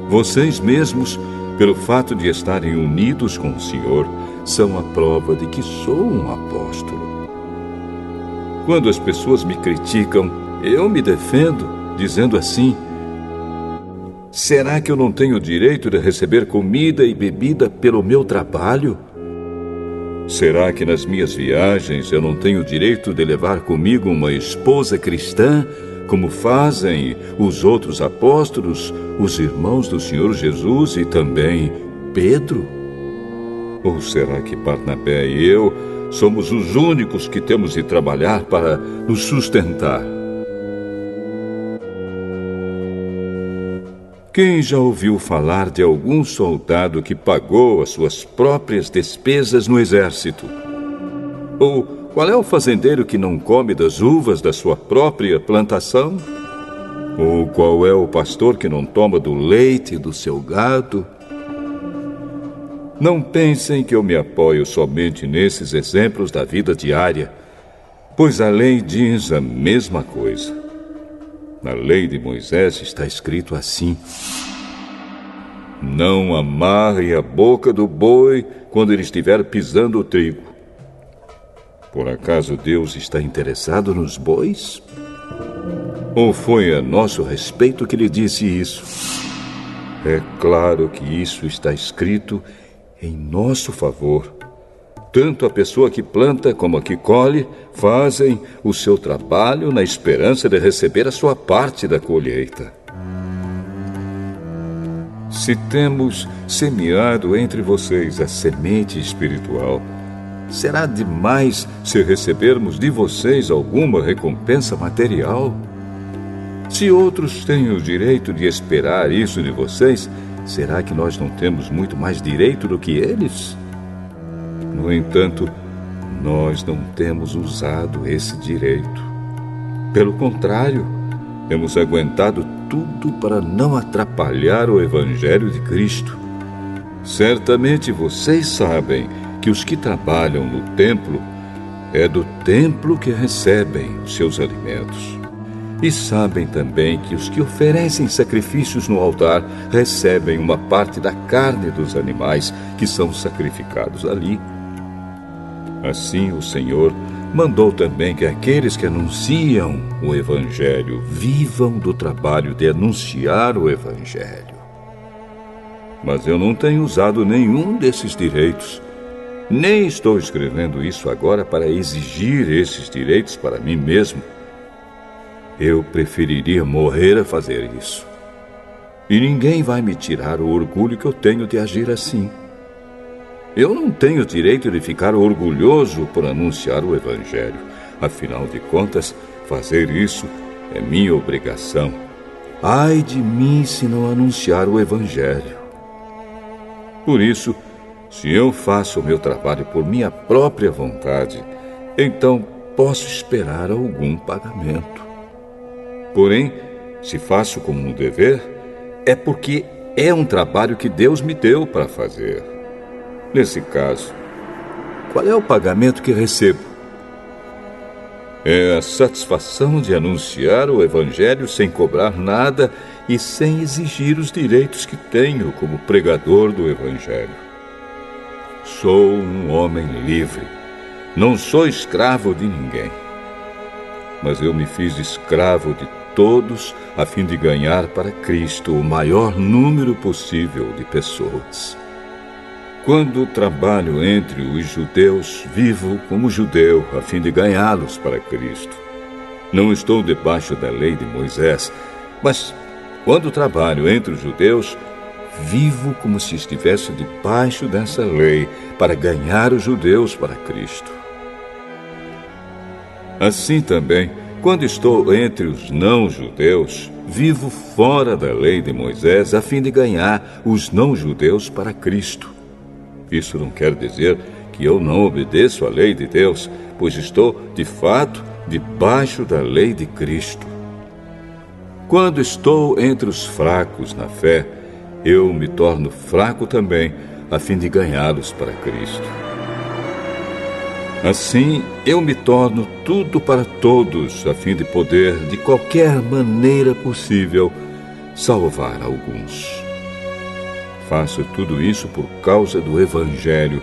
Vocês mesmos, pelo fato de estarem unidos com o Senhor, são a prova de que sou um apóstolo. Quando as pessoas me criticam, eu me defendo, dizendo assim: será que eu não tenho o direito de receber comida e bebida pelo meu trabalho? Será que nas minhas viagens eu não tenho o direito de levar comigo uma esposa cristã, como fazem os outros apóstolos, os irmãos do Senhor Jesus e também Pedro? Ou será que Barnabé e eu somos os únicos que temos de trabalhar para nos sustentar? Quem já ouviu falar de algum soldado que pagou as suas próprias despesas no exército? Ou qual é o fazendeiro que não come das uvas da sua própria plantação? Ou qual é o pastor que não toma do leite do seu gado? Não pensem que eu me apoio somente nesses exemplos da vida diária, pois a lei diz a mesma coisa. Na lei de Moisés está escrito assim: não amarre a boca do boi quando ele estiver pisando o trigo. Por acaso Deus está interessado nos bois? Ou foi a nosso respeito que ele disse isso? É claro que isso está escrito em nosso favor. Tanto a pessoa que planta como a que colhe fazem o seu trabalho na esperança de receber a sua parte da colheita. Se temos semeado entre vocês a semente espiritual, será demais se recebermos de vocês alguma recompensa material? Se outros têm o direito de esperar isso de vocês, será que nós não temos muito mais direito do que eles? No entanto, nós não temos usado esse direito. Pelo contrário, temos aguentado tudo para não atrapalhar o Evangelho de Cristo. Certamente vocês sabem que os que trabalham no templo, é do templo que recebem os seus alimentos. E sabem também que os que oferecem sacrifícios no altar recebem uma parte da carne dos animais que são sacrificados ali. Assim o Senhor mandou também que aqueles que anunciam o Evangelho vivam do trabalho de anunciar o Evangelho. Mas eu não tenho usado nenhum desses direitos. Nem estou escrevendo isso agora para exigir esses direitos para mim mesmo. Eu preferiria morrer a fazer isso. E ninguém vai me tirar o orgulho que eu tenho de agir assim. Eu não tenho direito de ficar orgulhoso por anunciar o Evangelho. Afinal de contas, fazer isso é minha obrigação. Ai de mim se não anunciar o Evangelho. Por isso, se eu faço o meu trabalho por minha própria vontade, então posso esperar algum pagamento. Porém, se faço como um dever, é porque é um trabalho que Deus me deu para fazer. Nesse caso, qual é o pagamento que recebo? É a satisfação de anunciar o Evangelho sem cobrar nada e sem exigir os direitos que tenho como pregador do Evangelho. Sou um homem livre, não sou escravo de ninguém. Mas eu me fiz escravo de todos a fim de ganhar para Cristo o maior número possível de pessoas. Quando trabalho entre os judeus, vivo como judeu, a fim de ganhá-los para Cristo. Não estou debaixo da lei de Moisés, mas quando trabalho entre os judeus, vivo como se estivesse debaixo dessa lei, para ganhar os judeus para Cristo. Assim também, quando estou entre os não-judeus, vivo fora da lei de Moisés, a fim de ganhar os não-judeus para Cristo. Isso não quer dizer que eu não obedeço à lei de Deus, pois estou, de fato, debaixo da lei de Cristo. Quando estou entre os fracos na fé, eu me torno fraco também, a fim de ganhá-los para Cristo. Assim, eu me torno tudo para todos, a fim de poder, de qualquer maneira possível, salvar alguns. Faço tudo isso por causa do Evangelho,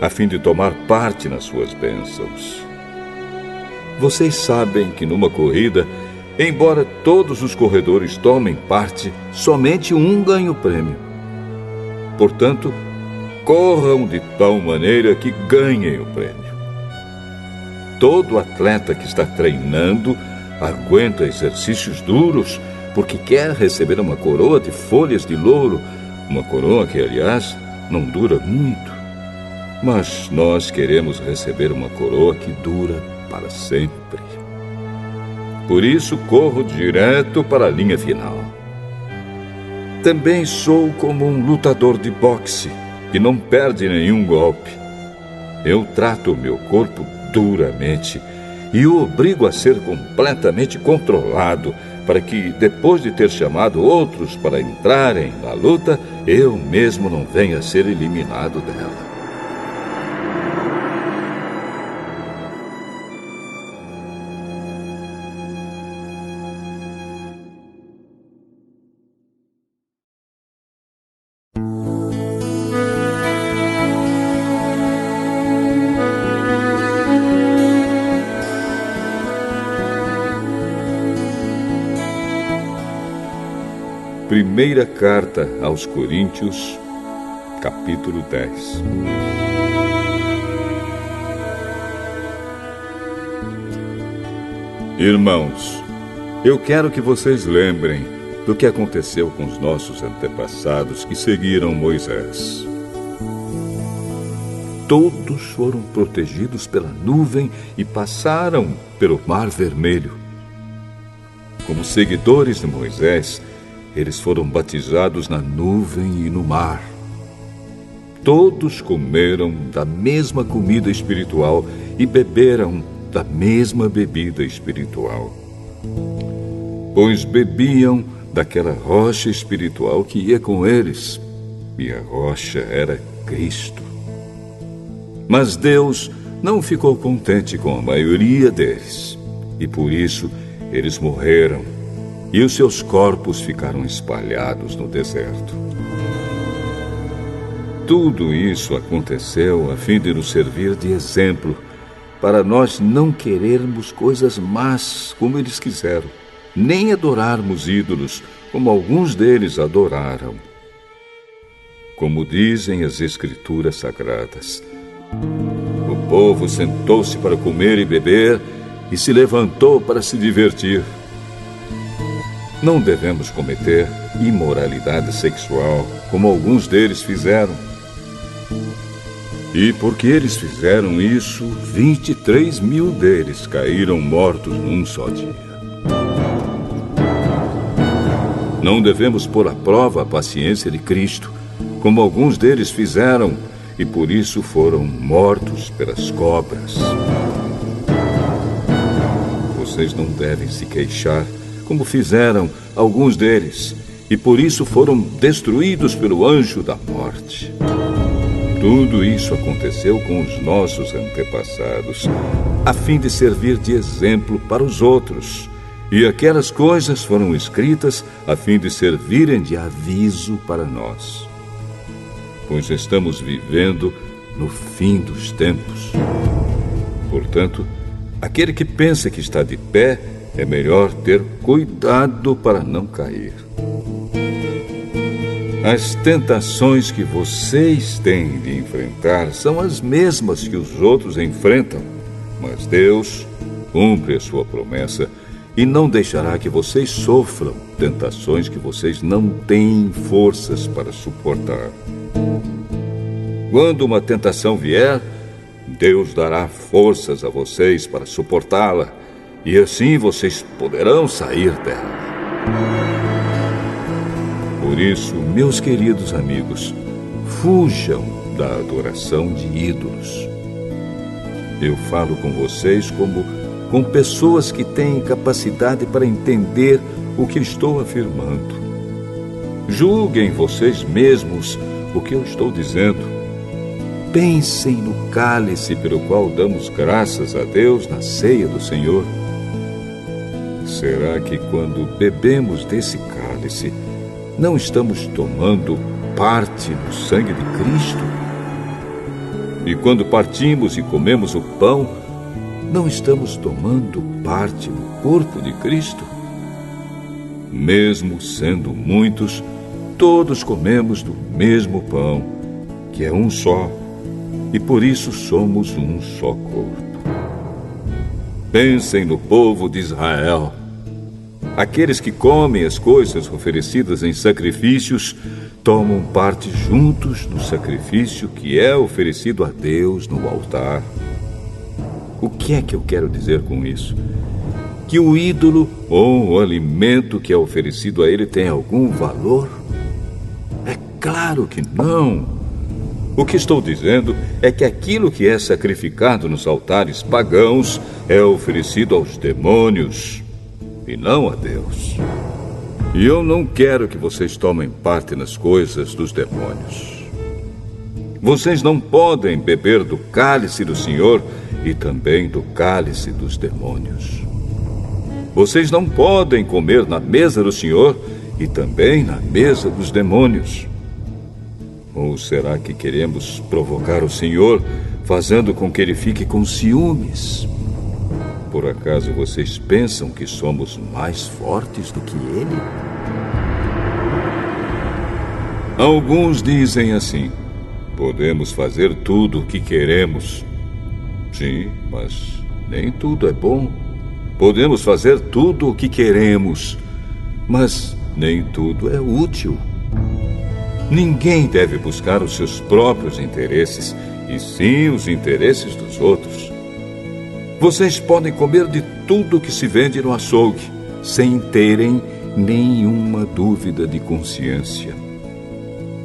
a fim de tomar parte nas suas bênçãos. Vocês sabem que numa corrida, embora todos os corredores tomem parte, somente um ganha o prêmio. Portanto, corram de tal maneira que ganhem o prêmio. Todo atleta que está treinando aguenta exercícios duros porque quer receber uma coroa de folhas de louro, uma coroa que, aliás, não dura muito. mas nós queremos receber uma coroa que dura para sempre. Por isso corro direto para a linha final. Também sou como um lutador de boxe que não perde nenhum golpe. Eu trato o meu corpo duramente e o obrigo a ser completamente controlado para que, depois de ter chamado outros para entrarem na luta, eu mesmo não venha a ser eliminado dela. Primeira carta aos Coríntios, capítulo 10. Irmãos, eu quero que vocês lembrem do que aconteceu com os nossos antepassados que seguiram Moisés. Todos foram protegidos pela nuvem e passaram pelo Mar Vermelho. Como seguidores de Moisés, eles foram batizados na nuvem e no mar. Todos comeram da mesma comida espiritual e beberam da mesma bebida espiritual, pois bebiam daquela rocha espiritual que ia com eles, e a rocha era Cristo. Mas Deus não ficou contente com a maioria deles, e por isso eles morreram, e os seus corpos ficaram espalhados no deserto. Tudo isso aconteceu a fim de nos servir de exemplo, para nós não querermos coisas más como eles quiseram, nem adorarmos ídolos como alguns deles adoraram. Como dizem as Escrituras Sagradas, o povo sentou-se para comer e beber e se levantou para se divertir. Não devemos cometer imoralidade sexual, como alguns deles fizeram. E porque eles fizeram isso, 23 mil deles caíram mortos num só dia. Não devemos pôr à prova a paciência de Cristo, como alguns deles fizeram, e por isso foram mortos pelas cobras. Vocês não devem se queixar, como fizeram alguns deles, e por isso foram destruídos pelo anjo da morte. Tudo isso aconteceu com os nossos antepassados, a fim de servir de exemplo para os outros. E aquelas coisas foram escritas a fim de servirem de aviso para nós, pois estamos vivendo no fim dos tempos. Portanto, aquele que pensa que está de pé, é melhor ter cuidado para não cair. As tentações que vocês têm de enfrentar são as mesmas que os outros enfrentam, mas Deus cumpre a sua promessa e não deixará que vocês sofram tentações que vocês não têm forças para suportar. Quando uma tentação vier, Deus dará forças a vocês para suportá-la, e assim vocês poderão sair dela. Por isso, meus queridos amigos, fujam da adoração de ídolos. Eu falo com vocês como com pessoas que têm capacidade para entender o que estou afirmando. Julguem vocês mesmos o que eu estou dizendo. Pensem no cálice pelo qual damos graças a Deus na ceia do Senhor. Será que quando bebemos desse cálice, não estamos tomando parte no sangue de Cristo? E quando partimos e comemos o pão, não estamos tomando parte no corpo de Cristo? Mesmo sendo muitos, todos comemos do mesmo pão, que é um só, e por isso somos um só corpo. Pensem no povo de Israel. Aqueles que comem as coisas oferecidas em sacrifícios tomam parte juntos no sacrifício que é oferecido a Deus no altar. O que é que eu quero dizer com isso? Que o ídolo ou o alimento que é oferecido a ele tem algum valor? É claro que não. O que estou dizendo é que aquilo que é sacrificado nos altares pagãos é oferecido aos demônios e não a Deus. E eu não quero que vocês tomem parte nas coisas dos demônios. Vocês não podem beber do cálice do Senhor e também do cálice dos demônios. Vocês não podem comer na mesa do Senhor e também na mesa dos demônios. Ou será que queremos provocar o Senhor, fazendo com que ele fique com ciúmes? Por acaso vocês pensam que somos mais fortes do que ele? Alguns dizem assim: podemos fazer tudo o que queremos. Sim, mas nem tudo é bom. Podemos fazer tudo o que queremos, mas nem tudo é útil. Ninguém deve buscar os seus próprios interesses, e sim os interesses dos outros. Vocês podem comer de tudo que se vende no açougue, sem terem nenhuma dúvida de consciência.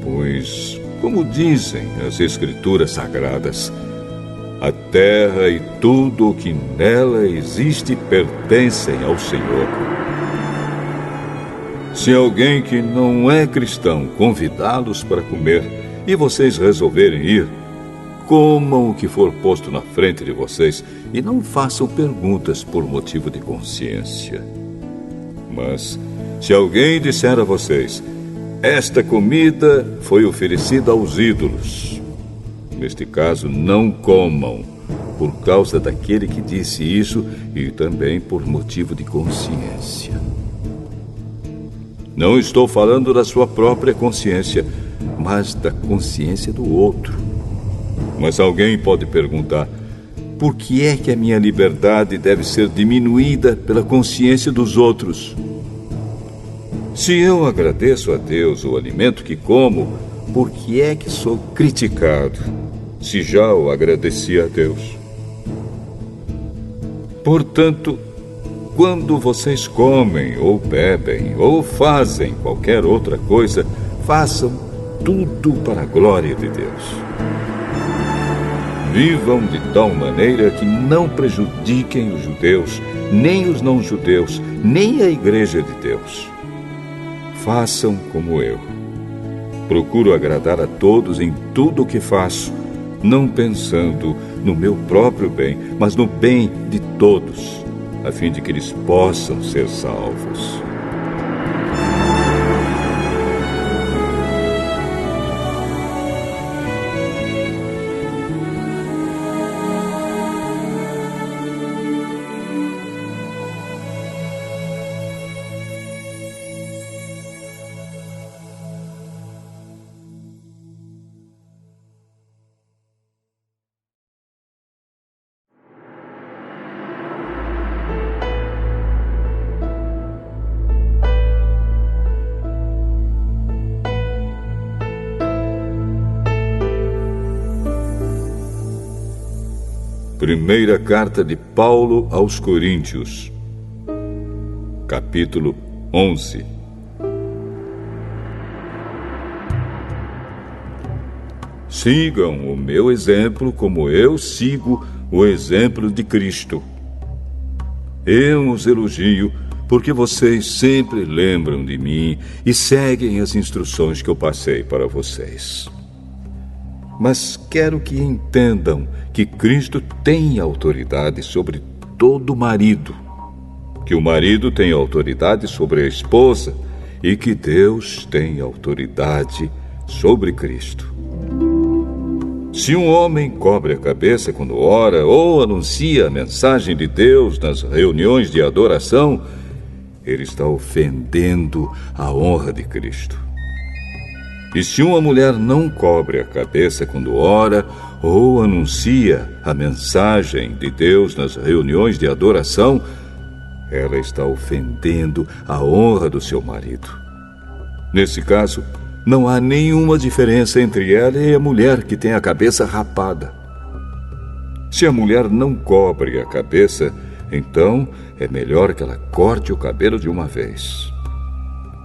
Pois, como dizem as Escrituras Sagradas, a terra e tudo o que nela existe pertencem ao Senhor. Se alguém que não é cristão convidá-los para comer e vocês resolverem ir, comam o que for posto na frente de vocês e não façam perguntas por motivo de consciência. Mas, se alguém disser a vocês: esta comida foi oferecida aos ídolos, neste caso, não comam, por causa daquele que disse isso e também por motivo de consciência. Não estou falando da sua própria consciência, mas da consciência do outro. Mas alguém pode perguntar: por que é que a minha liberdade deve ser diminuída pela consciência dos outros? Se eu agradeço a Deus o alimento que como, por que é que sou criticado, se já o agradeci a Deus? Portanto, quando vocês comem ou bebem ou fazem qualquer outra coisa, façam tudo para a glória de Deus. Vivam de tal maneira que não prejudiquem os judeus, nem os não-judeus, nem a Igreja de Deus. Façam como eu. Procuro agradar a todos em tudo o que faço, não pensando no meu próprio bem, mas no bem de todos, a fim de que eles possam ser salvos. Primeira carta de Paulo aos Coríntios, capítulo 11. Sigam o meu exemplo como eu sigo o exemplo de Cristo. Eu os elogio porque vocês sempre lembram de mim e seguem as instruções que eu passei para vocês. Mas quero que entendam que Cristo tem autoridade sobre todo marido, que o marido tem autoridade sobre a esposa e que Deus tem autoridade sobre Cristo. Se um homem cobre a cabeça quando ora ou anuncia a mensagem de Deus nas reuniões de adoração, ele está ofendendo a honra de Cristo. E se uma mulher não cobre a cabeça quando ora ou anuncia a mensagem de Deus nas reuniões de adoração, ela está ofendendo a honra do seu marido. Nesse caso, não há nenhuma diferença entre ela e a mulher que tem a cabeça rapada. Se a mulher não cobre a cabeça, então é melhor que ela corte o cabelo de uma vez.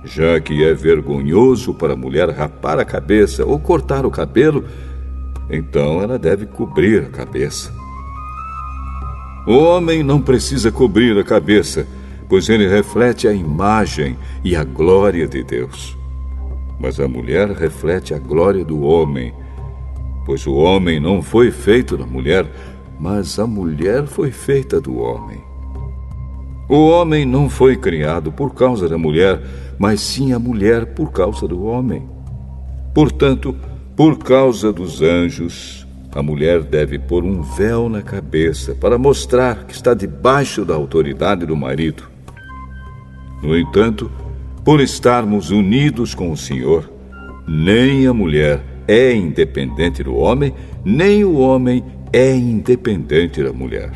Já que é vergonhoso para a mulher rapar a cabeça ou cortar o cabelo, então ela deve cobrir a cabeça. O homem não precisa cobrir a cabeça, pois ele reflete a imagem e a glória de Deus. Mas a mulher reflete a glória do homem, pois o homem não foi feito da mulher, mas a mulher foi feita do homem. O homem não foi criado por causa da mulher, mas sim a mulher por causa do homem. Portanto, por causa dos anjos, a mulher deve pôr um véu na cabeça para mostrar que está debaixo da autoridade do marido. No entanto, por estarmos unidos com o Senhor, nem a mulher é independente do homem, nem o homem é independente da mulher.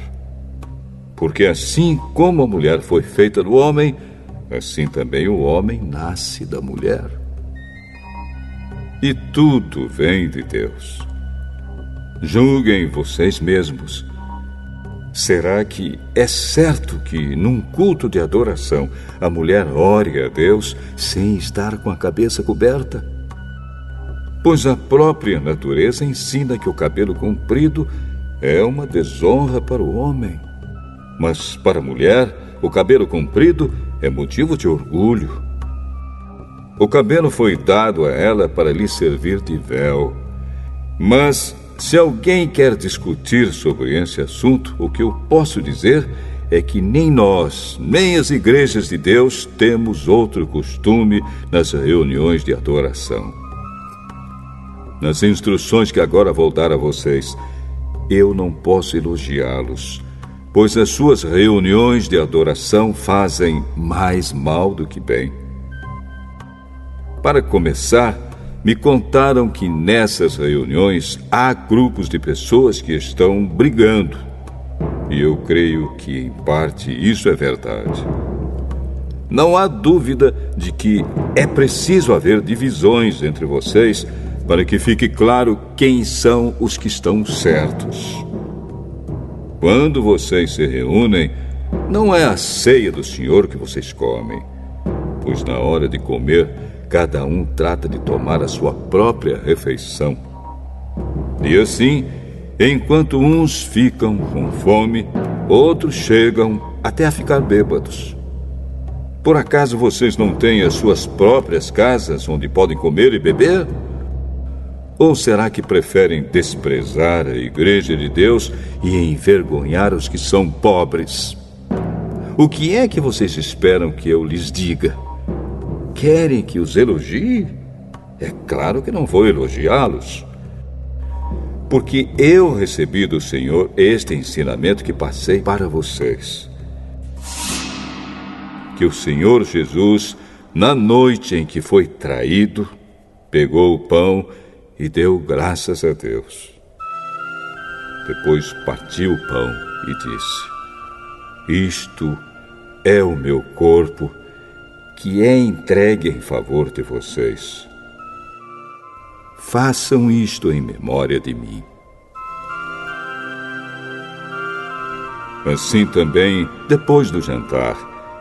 Porque assim como a mulher foi feita do homem, assim também o homem nasce da mulher. E tudo vem de Deus. Julguem vocês mesmos. Será que é certo que, num culto de adoração, a mulher ore a Deus sem estar com a cabeça coberta? Pois a própria natureza ensina que o cabelo comprido é uma desonra para o homem. Mas para a mulher, o cabelo comprido é motivo de orgulho. O cabelo foi dado a ela para lhe servir de véu. Mas se alguém quer discutir sobre esse assunto, o que eu posso dizer é que nem nós, nem as igrejas de Deus temos outro costume nas reuniões de adoração. Nas instruções que agora vou dar a vocês, eu não posso elogiá-los, pois as suas reuniões de adoração fazem mais mal do que bem. Para começar, me contaram que nessas reuniões há grupos de pessoas que estão brigando. E eu creio que, em parte, isso é verdade. Não há dúvida de que é preciso haver divisões entre vocês para que fique claro quem são os que estão certos. Quando vocês se reúnem, não é a ceia do Senhor que vocês comem, pois na hora de comer, cada um trata de tomar a sua própria refeição. E assim, enquanto uns ficam com fome, outros chegam até a ficar bêbados. Por acaso vocês não têm as suas próprias casas onde podem comer e beber? Ou será que preferem desprezar a igreja de Deus e envergonhar os que são pobres? O que é que vocês esperam que eu lhes diga? Querem que os elogie? É claro que não vou elogiá-los. Porque eu recebi do Senhor este ensinamento que passei para vocês. Que o Senhor Jesus, na noite em que foi traído, pegou o pão e deu graças a Deus. Depois partiu o pão e disse: Isto é o meu corpo, que é entregue em favor de vocês. Façam isto em memória de mim. Assim também, depois do jantar,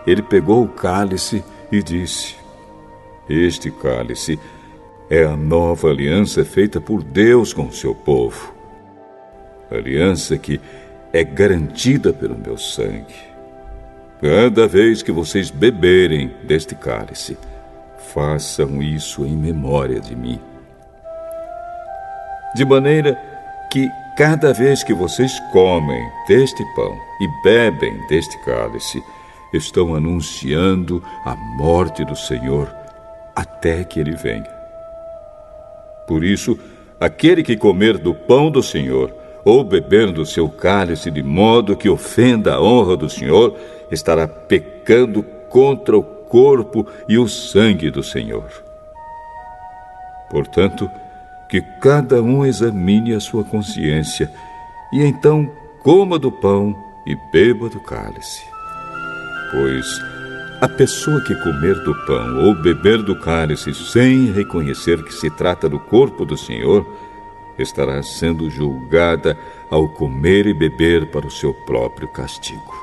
ele pegou o cálice e disse: Este cálice é a nova aliança feita por Deus com seu povo. Aliança que é garantida pelo meu sangue. Cada vez que vocês beberem deste cálice, façam isso em memória de mim. De maneira que cada vez que vocês comem deste pão e bebem deste cálice, estão anunciando a morte do Senhor até que Ele venha. Por isso, aquele que comer do pão do Senhor ou beber do seu cálice de modo que ofenda a honra do Senhor, estará pecando contra o corpo e o sangue do Senhor. Portanto, que cada um examine a sua consciência e então coma do pão e beba do cálice. Pois A pessoa que comer do pão ou beber do cálice sem reconhecer que se trata do corpo do Senhor, estará sendo julgada ao comer e beber para o seu próprio castigo.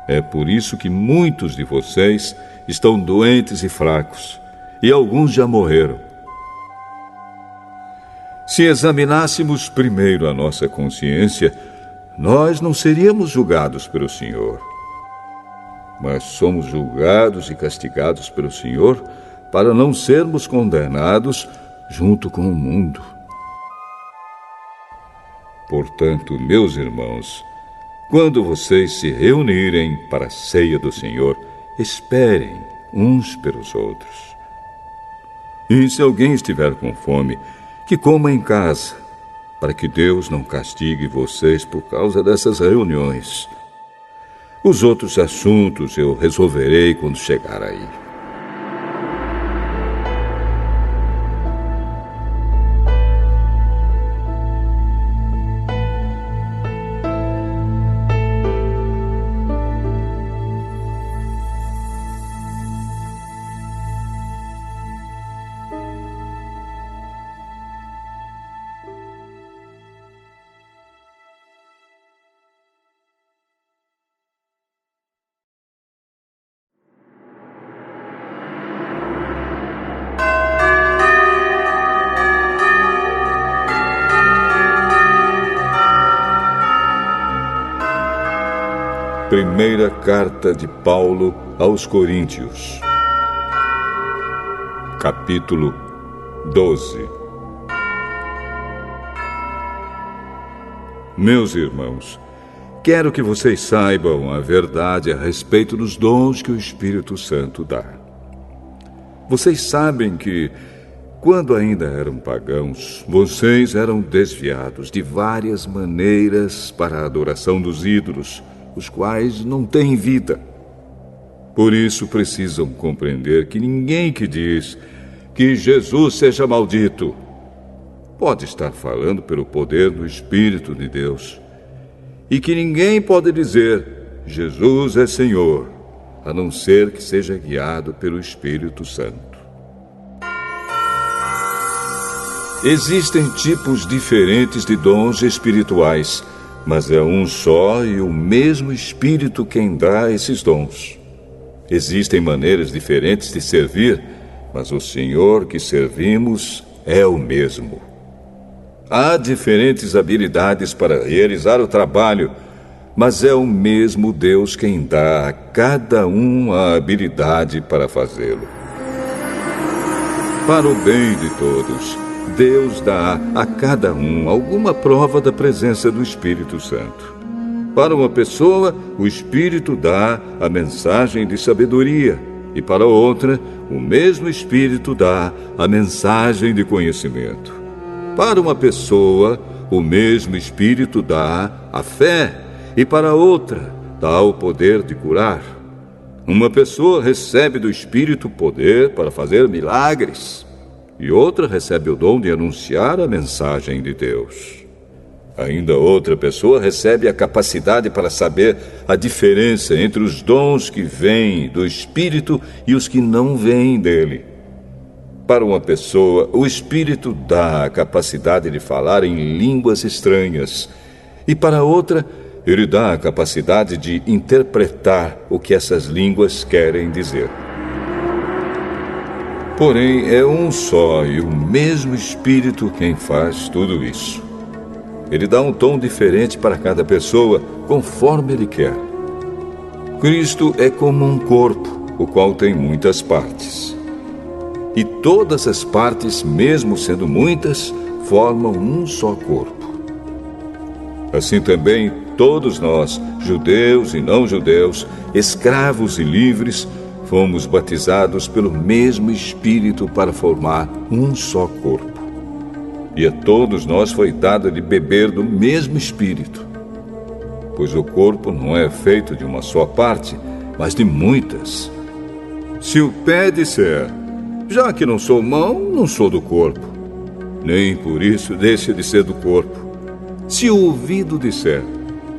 É por isso que muitos de vocês estão doentes e fracos, e alguns já morreram. Se examinássemos primeiro a nossa consciência, nós não seríamos julgados pelo Senhor. Mas somos julgados e castigados pelo Senhor para não sermos condenados junto com o mundo. Portanto, meus irmãos, quando vocês se reunirem para a ceia do Senhor, esperem uns pelos outros. E se alguém estiver com fome, que coma em casa, para que Deus não castigue vocês por causa dessas reuniões. Os outros assuntos eu resolverei quando chegar aí. Primeira carta de Paulo aos Coríntios, capítulo 12. Meus irmãos, quero que vocês saibam a verdade a respeito dos dons que o Espírito Santo dá. Vocês sabem que, quando ainda eram pagãos, vocês eram desviados de várias maneiras para a adoração dos ídolos, os quais não têm vida. Por isso precisam compreender que ninguém que diz que Jesus seja maldito pode estar falando pelo poder do Espírito de Deus. E que ninguém pode dizer Jesus é Senhor, a não ser que seja guiado pelo Espírito Santo. Existem tipos diferentes de dons espirituais, mas é um só e o mesmo Espírito quem dá esses dons. Existem maneiras diferentes de servir, mas o Senhor que servimos é o mesmo. Há diferentes habilidades para realizar o trabalho, mas é o mesmo Deus quem dá a cada um a habilidade para fazê-lo. Para o bem de todos, Deus dá a cada um alguma prova da presença do Espírito Santo. Para uma pessoa, o Espírito dá a mensagem de sabedoria, e para outra, o mesmo Espírito dá a mensagem de conhecimento. Para uma pessoa, o mesmo Espírito dá a fé, e para outra, dá o poder de curar. Uma pessoa recebe do Espírito poder para fazer milagres, e outra recebe o dom de anunciar a mensagem de Deus. Ainda outra pessoa recebe a capacidade para saber a diferença entre os dons que vêm do Espírito e os que não vêm dele. Para uma pessoa, o Espírito dá a capacidade de falar em línguas estranhas, e para outra, ele dá a capacidade de interpretar o que essas línguas querem dizer. Porém, é um só e o mesmo Espírito quem faz tudo isso. Ele dá um tom diferente para cada pessoa, conforme ele quer. Cristo é como um corpo, o qual tem muitas partes. E todas as partes, mesmo sendo muitas, formam um só corpo. Assim também, todos nós, judeus e não judeus, escravos e livres, fomos batizados pelo mesmo Espírito para formar um só corpo. E a todos nós foi dado de beber do mesmo Espírito. Pois o corpo não é feito de uma só parte, mas de muitas. Se o pé disser, já que não sou mão, não sou do corpo, nem por isso deixa de ser do corpo. Se o ouvido disser,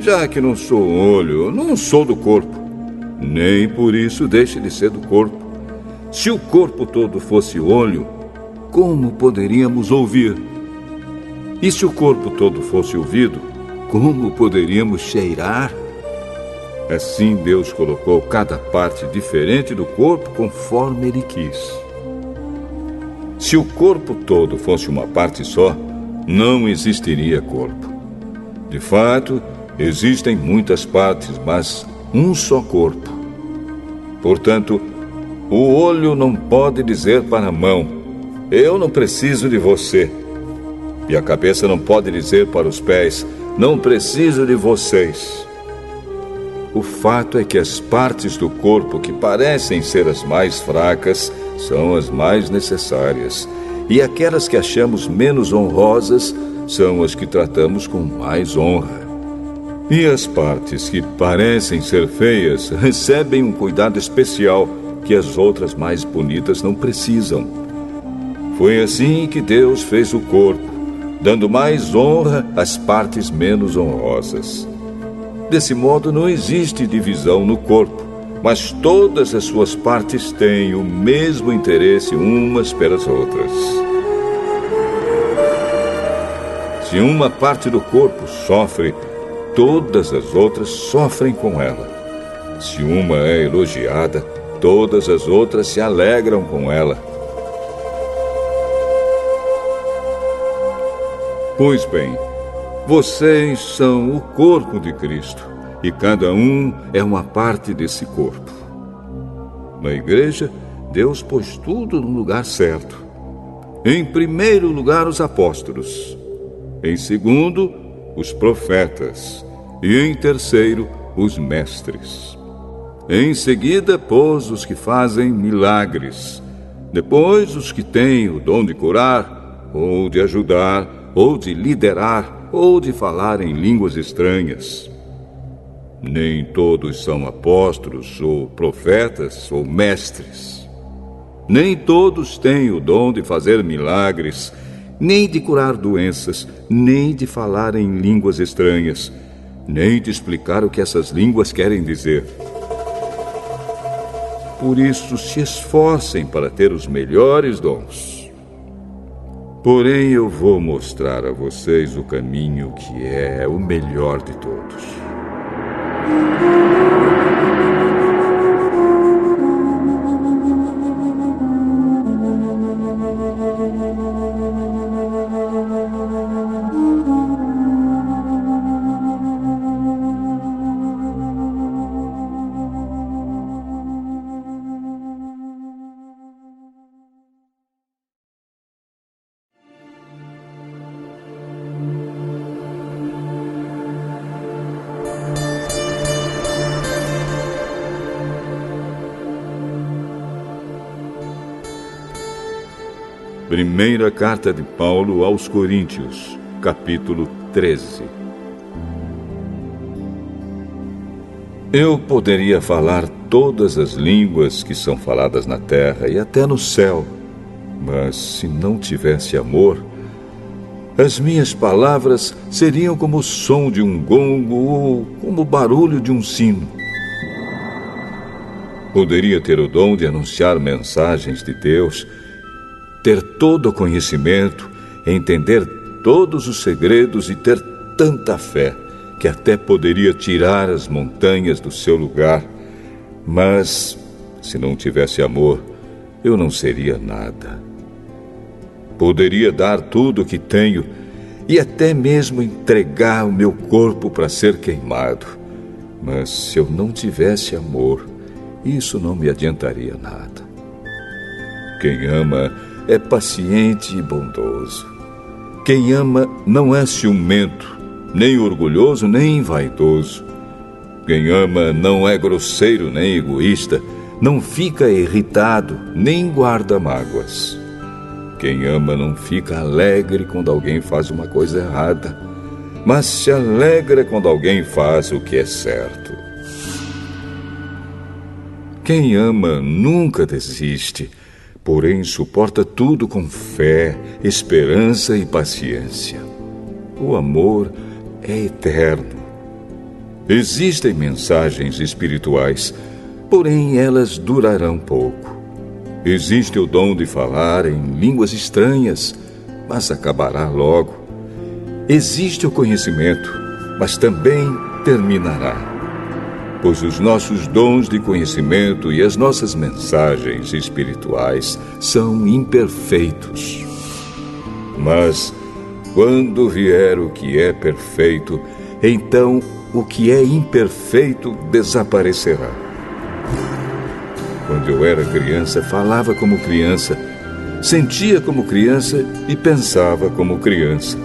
já que não sou olho, não sou do corpo, nem por isso deixe de ser do corpo. Se o corpo todo fosse olho, como poderíamos ouvir? E se o corpo todo fosse ouvido, como poderíamos cheirar? Assim Deus colocou cada parte diferente do corpo conforme Ele quis. Se o corpo todo fosse uma parte só, não existiria corpo. De fato, existem muitas partes, mas um só corpo. Portanto, o olho não pode dizer para a mão: eu não preciso de você. E a cabeça não pode dizer para os pés: não preciso de vocês. O fato é que as partes do corpo que parecem ser as mais fracas são as mais necessárias. E aquelas que achamos menos honrosas são as que tratamos com mais honra. E as partes que parecem ser feias recebem um cuidado especial que as outras mais bonitas não precisam. Foi assim que Deus fez o corpo, dando mais honra às partes menos honrosas. Desse modo, não existe divisão no corpo, mas todas as suas partes têm o mesmo interesse umas pelas outras. Se uma parte do corpo sofre, todas as outras sofrem com ela. Se uma é elogiada, todas as outras se alegram com ela. Pois bem, vocês são o corpo de Cristo, e cada um é uma parte desse corpo. Na igreja, Deus pôs tudo no lugar certo. Em primeiro lugar, os apóstolos. Em segundo, os profetas. E em terceiro, os mestres. Em seguida, pôs os que fazem milagres. Depois, os que têm o dom de curar, ou de ajudar, ou de liderar, ou de falar em línguas estranhas. Nem todos são apóstolos, ou profetas, ou mestres. Nem todos têm o dom de fazer milagres, nem de curar doenças, nem de falar em línguas estranhas, nem de explicar o que essas línguas querem dizer. Por isso, se esforcem para ter os melhores dons. Porém, eu vou mostrar a vocês o caminho que é o melhor de todos. Primeira carta de Paulo aos Coríntios, capítulo 13. Eu poderia falar todas as línguas que são faladas na terra e até no céu, mas se não tivesse amor, as minhas palavras seriam como o som de um gongo ou como o barulho de um sino. Poderia ter o dom de anunciar mensagens de Deus, ter todo o conhecimento, entender todos os segredos e ter tanta fé que até poderia tirar as montanhas do seu lugar. Mas, se não tivesse amor, eu não seria nada. Poderia dar tudo o que tenho e até mesmo entregar o meu corpo para ser queimado. Mas se eu não tivesse amor, isso não me adiantaria nada. Quem ama é paciente e bondoso. Quem ama não é ciumento, nem orgulhoso, nem vaidoso. Quem ama não é grosseiro, nem egoísta, não fica irritado, nem guarda mágoas. Quem ama não fica alegre quando alguém faz uma coisa errada, mas se alegra quando alguém faz o que é certo. Quem ama nunca desiste, porém suporta tudo com fé, esperança e paciência. O amor é eterno. Existem mensagens espirituais, porém elas durarão pouco. Existe o dom de falar em línguas estranhas, mas acabará logo. Existe o conhecimento, mas também terminará. Pois os nossos dons de conhecimento e as nossas mensagens espirituais são imperfeitos. Mas, quando vier o que é perfeito, então o que é imperfeito desaparecerá. Quando eu era criança, falava como criança, sentia como criança e pensava como criança.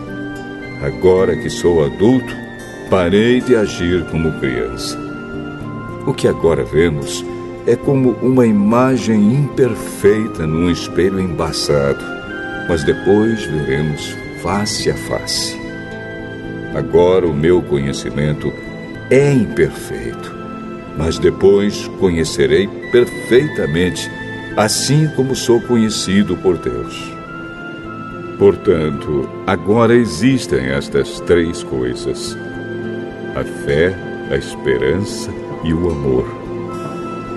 Agora que sou adulto, parei de agir como criança. O que agora vemos é como uma imagem imperfeita num espelho embaçado, mas depois veremos face a face. Agora o meu conhecimento é imperfeito, mas depois conhecerei perfeitamente, assim como sou conhecido por Deus. Portanto, agora existem estas três coisas: a fé, a esperança e o amor.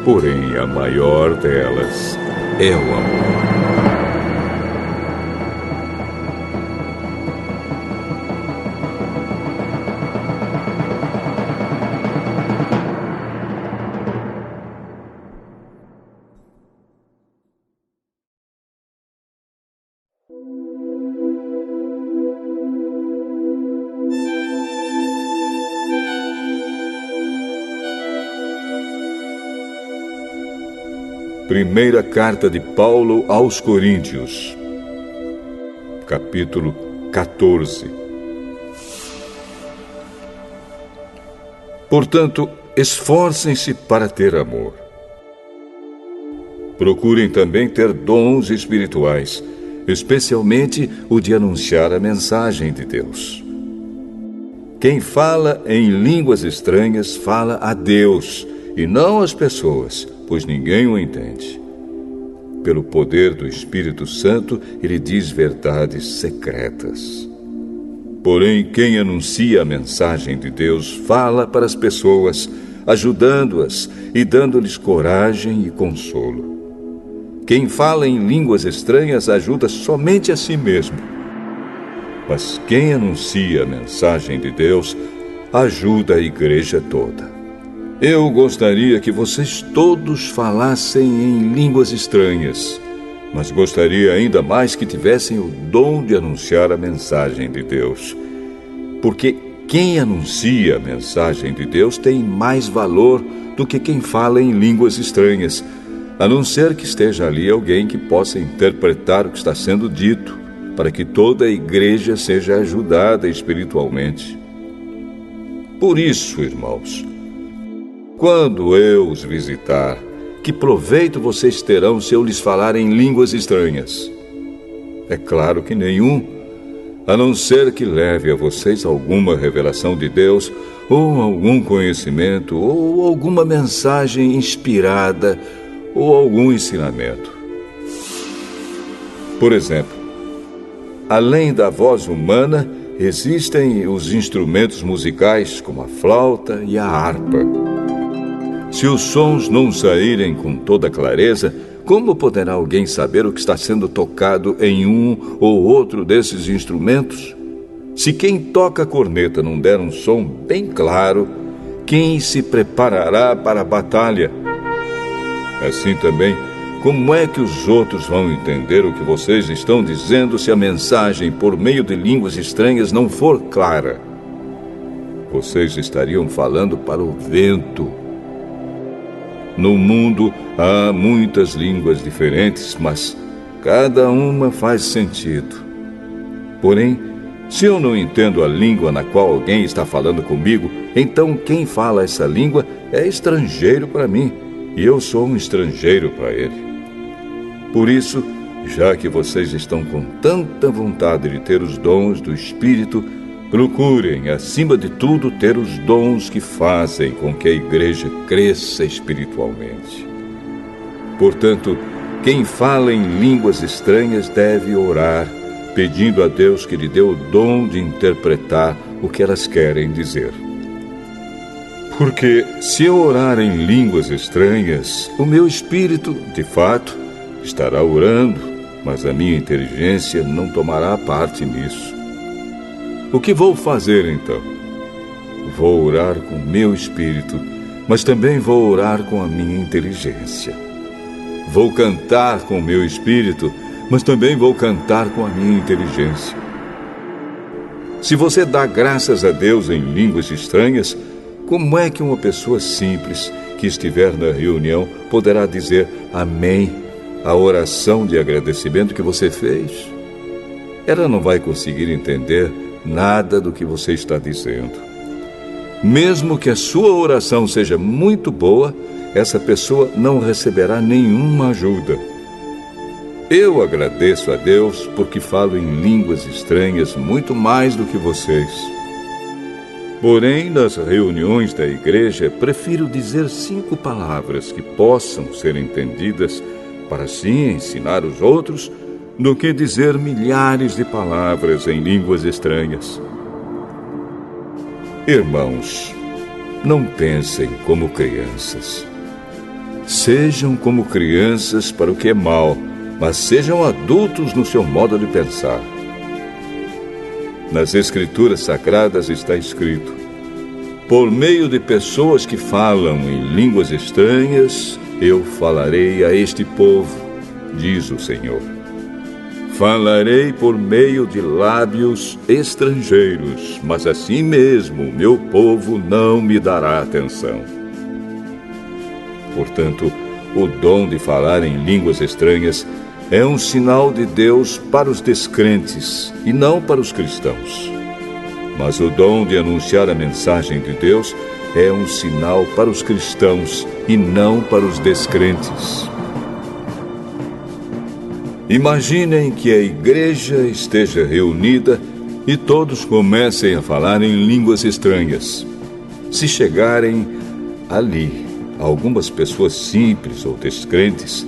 Porém, a maior delas é o amor. Primeira carta de Paulo aos Coríntios, capítulo 14. Portanto, esforcem-se para ter amor. Procurem também ter dons espirituais, especialmente o de anunciar a mensagem de Deus. Quem fala em línguas estranhas fala a Deus e não às pessoas, pois ninguém o entende. Pelo poder do Espírito Santo, ele diz verdades secretas. Porém, quem anuncia a mensagem de Deus fala para as pessoas, ajudando-as e dando-lhes coragem e consolo. Quem fala em línguas estranhas ajuda somente a si mesmo. Mas quem anuncia a mensagem de Deus ajuda a igreja toda. Eu gostaria que vocês todos falassem em línguas estranhas, mas gostaria ainda mais que tivessem o dom de anunciar a mensagem de Deus. Porque quem anuncia a mensagem de Deus tem mais valor do que quem fala em línguas estranhas, a não ser que esteja ali alguém que possa interpretar o que está sendo dito, para que toda a igreja seja ajudada espiritualmente. Por isso, irmãos, quando eu os visitar, que proveito vocês terão se eu lhes falar em línguas estranhas? É claro que nenhum, a não ser que leve a vocês alguma revelação de Deus, ou algum conhecimento, ou alguma mensagem inspirada, ou algum ensinamento. Por exemplo, além da voz humana, existem os instrumentos musicais, como a flauta e a harpa. Se os sons não saírem com toda clareza, como poderá alguém saber o que está sendo tocado em um ou outro desses instrumentos? Se quem toca a corneta não der um som bem claro, quem se preparará para a batalha? Assim também, como é que os outros vão entender o que vocês estão dizendo se a mensagem por meio de línguas estranhas não for clara? Vocês estariam falando para o vento. No mundo há muitas línguas diferentes, mas cada uma faz sentido. Porém, se eu não entendo a língua na qual alguém está falando comigo, então quem fala essa língua é estrangeiro para mim, e eu sou um estrangeiro para ele. Por isso, já que vocês estão com tanta vontade de ter os dons do Espírito, procurem, acima de tudo, ter os dons que fazem com que a igreja cresça espiritualmente. Portanto, quem fala em línguas estranhas deve orar, pedindo a Deus que lhe dê o dom de interpretar o que elas querem dizer. Porque se eu orar em línguas estranhas, o meu espírito, de fato, estará orando, mas a minha inteligência não tomará parte nisso. O que vou fazer então? Vou orar com o meu espírito, mas também vou orar com a minha inteligência. Vou cantar com o meu espírito, mas também vou cantar com a minha inteligência. Se você dá graças a Deus em línguas estranhas, como é que uma pessoa simples que estiver na reunião poderá dizer amém à oração de agradecimento que você fez? Ela não vai conseguir entender nada do que você está dizendo. Mesmo que a sua oração seja muito boa, essa pessoa não receberá nenhuma ajuda. Eu agradeço a Deus porque falo em línguas estranhas muito mais do que vocês. Porém, nas reuniões da igreja, prefiro dizer 5 palavras que possam ser entendidas para assim ensinar os outros, do que dizer milhares de palavras em línguas estranhas. Irmãos, não pensem como crianças. Sejam como crianças para o que é mal, mas sejam adultos no seu modo de pensar. Nas Escrituras Sagradas está escrito: por meio de pessoas que falam em línguas estranhas, eu falarei a este povo, diz o Senhor. Falarei por meio de lábios estrangeiros, mas assim mesmo meu povo não me dará atenção. Portanto, o dom de falar em línguas estranhas é um sinal de Deus para os descrentes e não para os cristãos. Mas o dom de anunciar a mensagem de Deus é um sinal para os cristãos e não para os descrentes. Imaginem que a igreja esteja reunida e todos comecem a falar em línguas estranhas. Se chegarem ali algumas pessoas simples ou descrentes,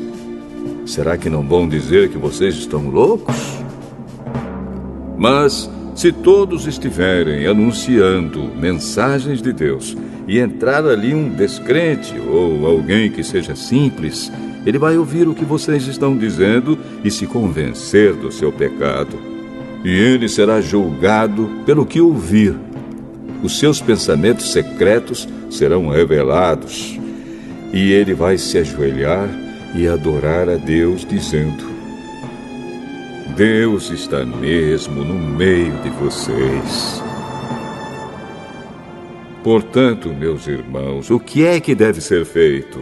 será que não vão dizer que vocês estão loucos? Mas se todos estiverem anunciando mensagens de Deus e entrar ali um descrente ou alguém que seja simples, ele vai ouvir o que vocês estão dizendo e se convencer do seu pecado. E ele será julgado pelo que ouvir. Os seus pensamentos secretos serão revelados. E ele vai se ajoelhar e adorar a Deus, dizendo: Deus está mesmo no meio de vocês. Portanto, meus irmãos, o que é que deve ser feito?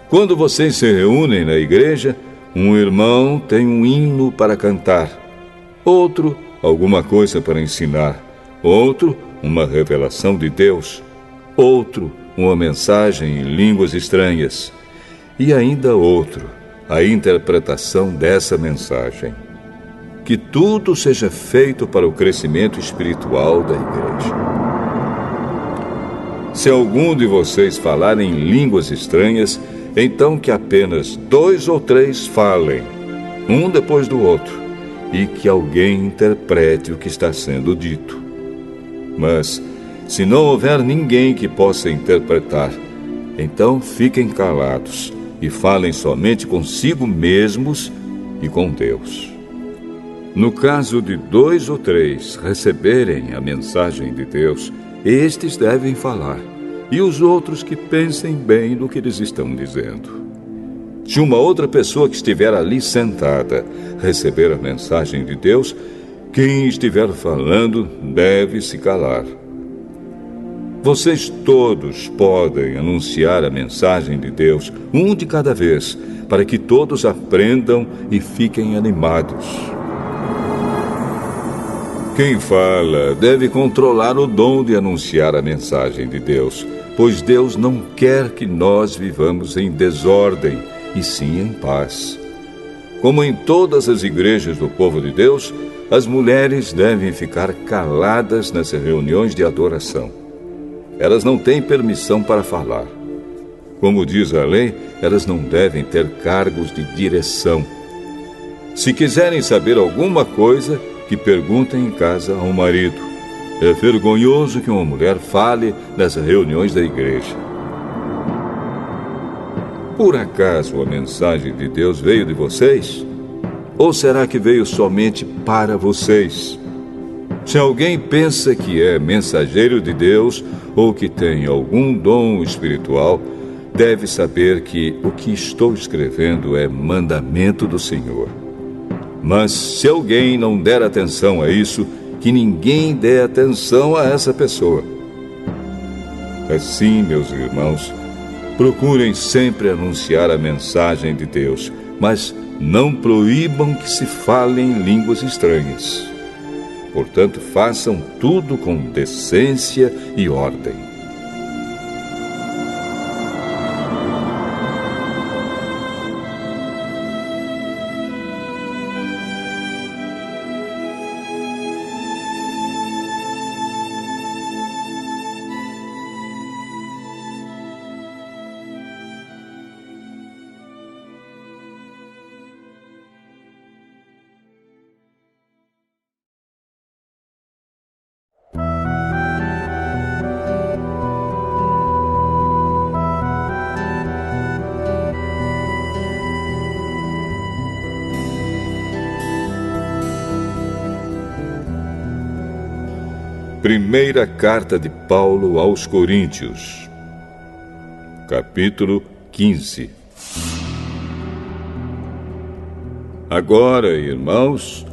Quando vocês se reúnem na igreja, um irmão tem um hino para cantar, outro, alguma coisa para ensinar, outro, uma revelação de Deus, outro, uma mensagem em línguas estranhas, e ainda outro, a interpretação dessa mensagem. Que tudo seja feito para o crescimento espiritual da igreja. Se algum de vocês falar em línguas estranhas, então que apenas 2 ou 3 falem, um depois do outro, e que alguém interprete o que está sendo dito. Mas, se não houver ninguém que possa interpretar, então fiquem calados e falem somente consigo mesmos e com Deus. No caso de 2 ou 3 receberem a mensagem de Deus, estes devem falar, e os outros que pensem bem no que eles estão dizendo. Se uma outra pessoa que estiver ali sentada receber a mensagem de Deus, quem estiver falando deve se calar. Vocês todos podem anunciar a mensagem de Deus, um de cada vez, para que todos aprendam e fiquem animados. Quem fala deve controlar o dom de anunciar a mensagem de Deus, pois Deus não quer que nós vivamos em desordem, e sim em paz. Como em todas as igrejas do povo de Deus, as mulheres devem ficar caladas nas reuniões de adoração. Elas não têm permissão para falar. Como diz a lei, elas não devem ter cargos de direção. Se quiserem saber alguma coisa, que perguntem em casa ao marido. É vergonhoso que uma mulher fale nas reuniões da igreja. Por acaso a mensagem de Deus veio de vocês? Ou será que veio somente para vocês? Se alguém pensa que é mensageiro de Deus ou que tem algum dom espiritual, deve saber que o que estou escrevendo é mandamento do Senhor. Mas se alguém não der atenção a isso, que ninguém dê atenção a essa pessoa. Assim, meus irmãos, procurem sempre anunciar a mensagem de Deus, mas não proíbam que se falem línguas estranhas. Portanto, façam tudo com decência e ordem. Primeira carta de Paulo aos Coríntios, capítulo 15. Agora, irmãos,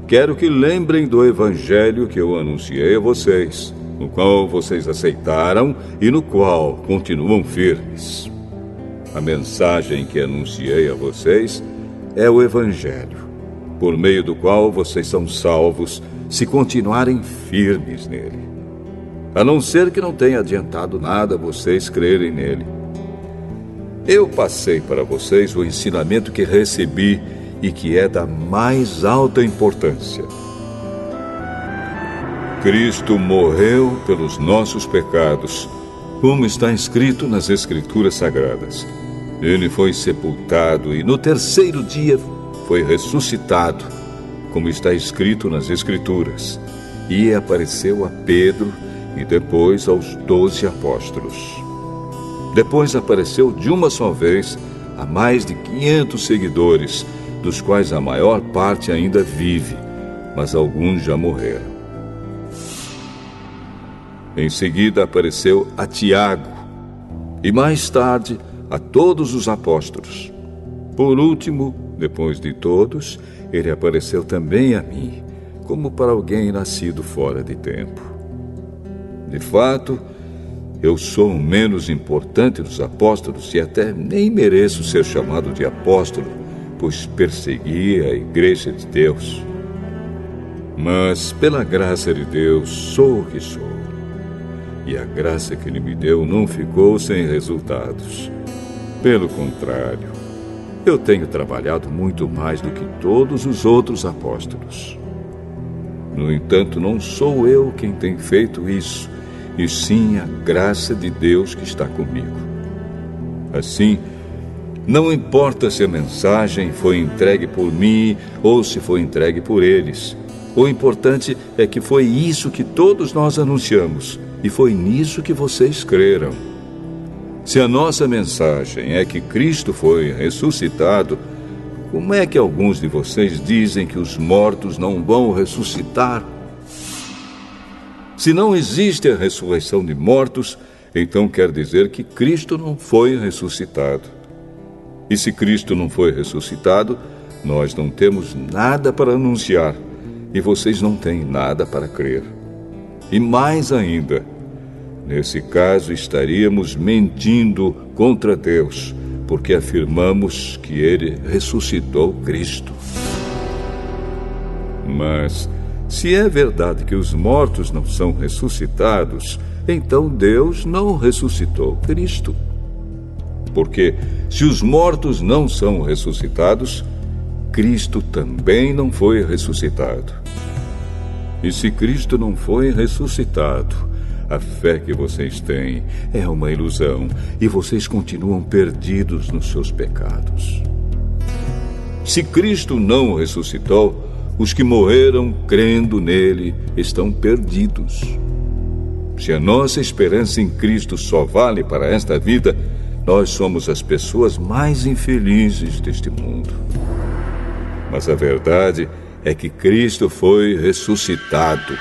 quero que lembrem do evangelho que eu anunciei a vocês, no qual vocês aceitaram e no qual continuam firmes. A mensagem que anunciei a vocês é o evangelho, por meio do qual vocês são salvos, se continuarem firmes nele. A não ser que não tenha adiantado nada vocês crerem nele. Eu passei para vocês o ensinamento que recebi e que é da mais alta importância. Cristo morreu pelos nossos pecados, como está escrito nas Escrituras Sagradas. Ele foi sepultado e no terceiro dia foi ressuscitado, como está escrito nas Escrituras, e apareceu a Pedro e depois aos 12 apóstolos. Depois apareceu de uma só vez a mais de 500 seguidores, dos quais a maior parte ainda vive, mas alguns já morreram. Em seguida apareceu a Tiago, e mais tarde a todos os apóstolos. Por último, depois de todos, ele apareceu também a mim, como para alguém nascido fora de tempo. De fato, eu sou o menos importante dos apóstolos e até nem mereço ser chamado de apóstolo, pois persegui a igreja de Deus. Mas, pela graça de Deus, sou o que sou. E a graça que Ele me deu não ficou sem resultados. Pelo contrário, eu tenho trabalhado muito mais do que todos os outros apóstolos. No entanto, não sou eu quem tem feito isso, e sim a graça de Deus que está comigo. Assim, não importa se a mensagem foi entregue por mim ou se foi entregue por eles. O importante é que foi isso que todos nós anunciamos, e foi nisso que vocês creram. Se a nossa mensagem é que Cristo foi ressuscitado, como é que alguns de vocês dizem que os mortos não vão ressuscitar? Se não existe a ressurreição de mortos, então quer dizer que Cristo não foi ressuscitado. E se Cristo não foi ressuscitado, nós não temos nada para anunciar, e vocês não têm nada para crer. E mais ainda, nesse caso estaríamos mentindo contra Deus, porque afirmamos que Ele ressuscitou Cristo. Mas, se é verdade que os mortos não são ressuscitados, então Deus não ressuscitou Cristo. Porque, se os mortos não são ressuscitados, Cristo também não foi ressuscitado. E se Cristo não foi ressuscitado, a fé que vocês têm é uma ilusão e vocês continuam perdidos nos seus pecados. Se Cristo não ressuscitou, os que morreram crendo nele estão perdidos. Se a nossa esperança em Cristo só vale para esta vida, nós somos as pessoas mais infelizes deste mundo. Mas a verdade é que Cristo foi ressuscitado.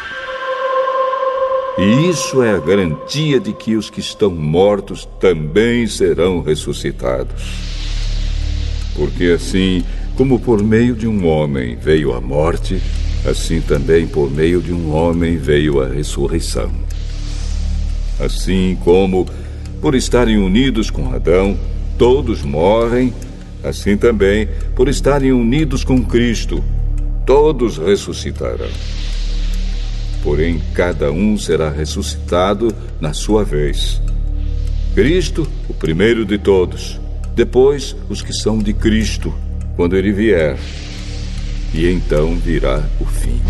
E isso é a garantia de que os que estão mortos também serão ressuscitados. Porque assim como por meio de um homem veio a morte, assim também por meio de um homem veio a ressurreição. Assim como, por estarem unidos com Adão, todos morrem, assim também, por estarem unidos com Cristo, todos ressuscitarão. Porém, cada um será ressuscitado na sua vez. Cristo, o primeiro de todos, depois os que são de Cristo, quando ele vier. E então virá o fim.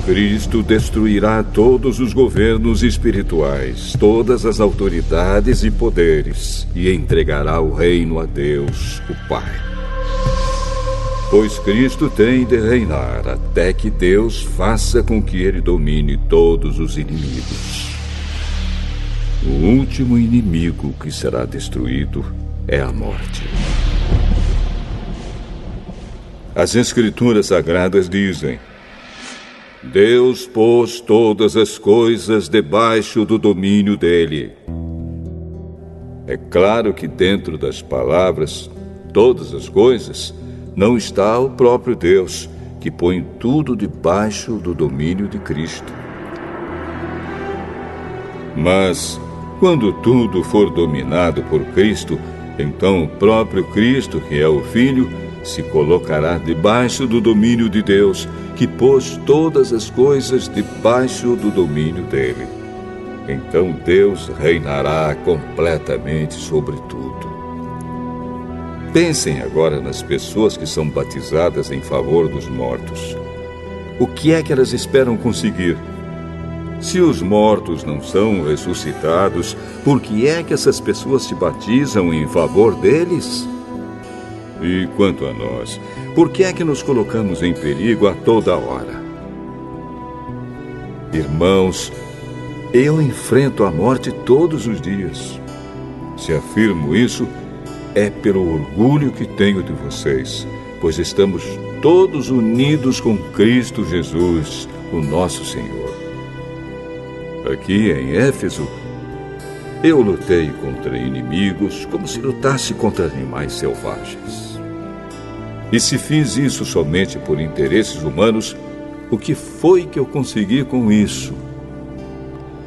Cristo destruirá todos os governos espirituais, todas as autoridades e poderes, e entregará o reino a Deus, o Pai. Pois Cristo tem de reinar até que Deus faça com que ele domine todos os inimigos. O último inimigo que será destruído é a morte. As Escrituras Sagradas dizem: Deus pôs todas as coisas debaixo do domínio dele. É claro que dentro das palavras, todas as coisas, não está o próprio Deus, que põe tudo debaixo do domínio de Cristo. Mas, quando tudo for dominado por Cristo, então o próprio Cristo, que é o Filho, se colocará debaixo do domínio de Deus, que pôs todas as coisas debaixo do domínio dele. Então Deus reinará completamente sobre tudo. Pensem agora nas pessoas que são batizadas em favor dos mortos. O que é que elas esperam conseguir? Se os mortos não são ressuscitados, por que é que essas pessoas se batizam em favor deles? E quanto a nós, por que é que nos colocamos em perigo a toda hora? Irmãos, eu enfrento a morte todos os dias. Se afirmo isso, é pelo orgulho que tenho de vocês, pois estamos todos unidos com Cristo Jesus, o nosso Senhor. Aqui em Éfeso, eu lutei contra inimigos como se lutasse contra animais selvagens. E se fiz isso somente por interesses humanos, o que foi que eu consegui com isso?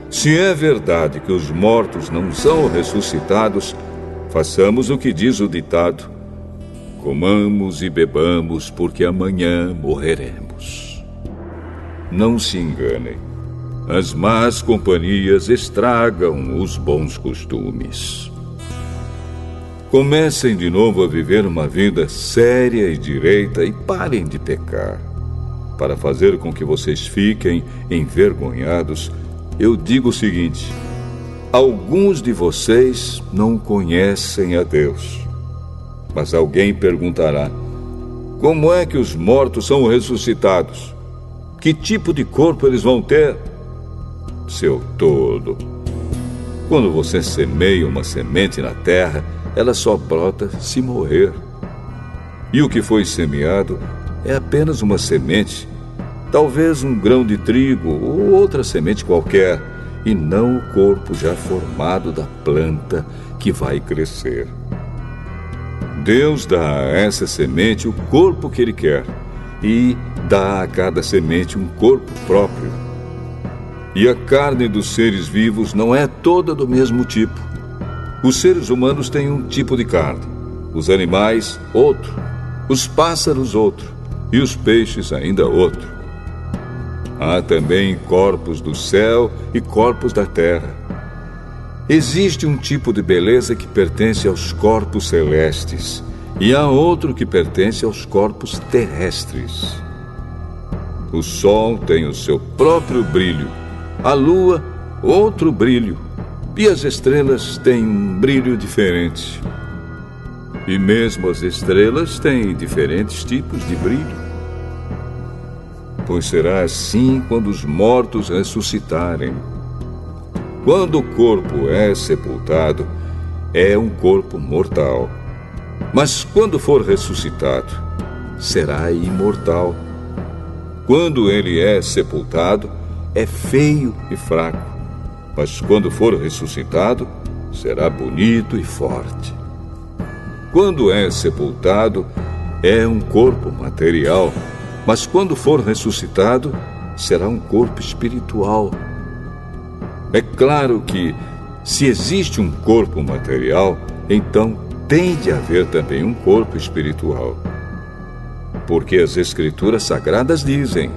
Se é verdade que os mortos não são ressuscitados, façamos o que diz o ditado: comamos e bebamos, porque amanhã morreremos. Não se enganem. As más companhias estragam os bons costumes. Comecem de novo a viver uma vida séria e direita e parem de pecar. Para fazer com que vocês fiquem envergonhados, eu digo o seguinte: alguns de vocês não conhecem a Deus. Mas alguém perguntará: como é que os mortos são ressuscitados? Que tipo de corpo eles vão ter? Seu tolo! Quando você semeia uma semente na terra, ela só brota se morrer. E o que foi semeado é apenas uma semente, talvez um grão de trigo ou outra semente qualquer, e não o corpo já formado da planta que vai crescer. Deus dá a essa semente o corpo que Ele quer e dá a cada semente um corpo próprio. E a carne dos seres vivos não é toda do mesmo tipo. Os seres humanos têm um tipo de carne, os animais, outro, os pássaros, outro, e os peixes, ainda outro. Há também corpos do céu e corpos da terra. Existe um tipo de beleza que pertence aos corpos celestes, e há outro que pertence aos corpos terrestres. O sol tem o seu próprio brilho, a lua, outro brilho, e as estrelas têm um brilho diferente. E mesmo as estrelas têm diferentes tipos de brilho. pois será assim quando os mortos ressuscitarem. Quando o corpo é sepultado, é um corpo mortal. Mas quando for ressuscitado, será imortal. Quando ele é sepultado, é feio e fraco. Mas quando for ressuscitado, será bonito e forte. Quando é sepultado, é um corpo material. Mas quando for ressuscitado, será um corpo espiritual. É claro que, se existe um corpo material, então tem de haver também um corpo espiritual. Porque as Escrituras Sagradas dizem: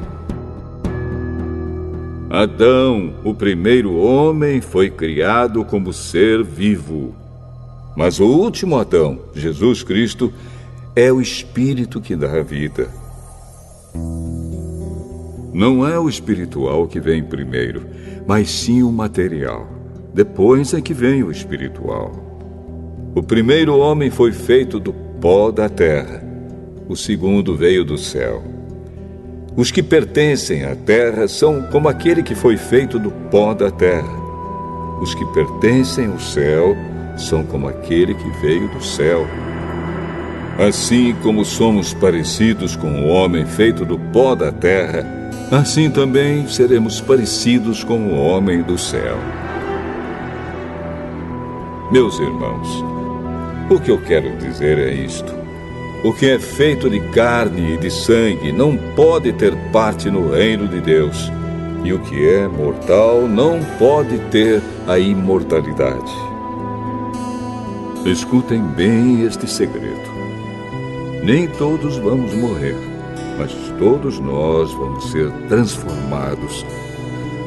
Adão, o primeiro homem, foi criado como ser vivo. Mas o último Adão, Jesus Cristo, é o Espírito que dá a vida. Não é o espiritual que vem primeiro, mas sim o material. Depois é que vem o espiritual. O primeiro homem foi feito do pó da terra. O segundo veio do céu. Os que pertencem à terra são como aquele que foi feito do pó da terra. Os que pertencem ao céu são como aquele que veio do céu. Assim como somos parecidos com o homem feito do pó da terra, assim também seremos parecidos com o homem do céu. Meus irmãos, o que eu quero dizer é isto: o que é feito de carne e de sangue não pode ter parte no reino de Deus, e o que é mortal não pode ter a imortalidade. Escutem bem este segredo. Nem todos vamos morrer, mas todos nós vamos ser transformados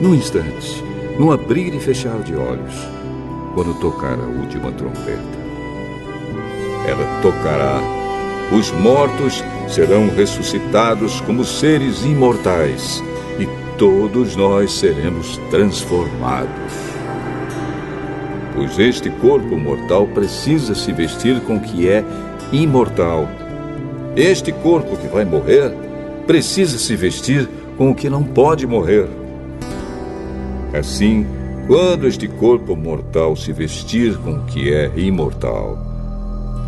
num instante, num abrir e fechar de olhos, quando tocar a última trombeta. Ela tocará. Os mortos serão ressuscitados como seres imortais, e todos nós seremos transformados. Pois este corpo mortal precisa se vestir com o que é imortal. Este corpo que vai morrer precisa se vestir com o que não pode morrer. Assim, quando este corpo mortal se vestir com o que é imortal,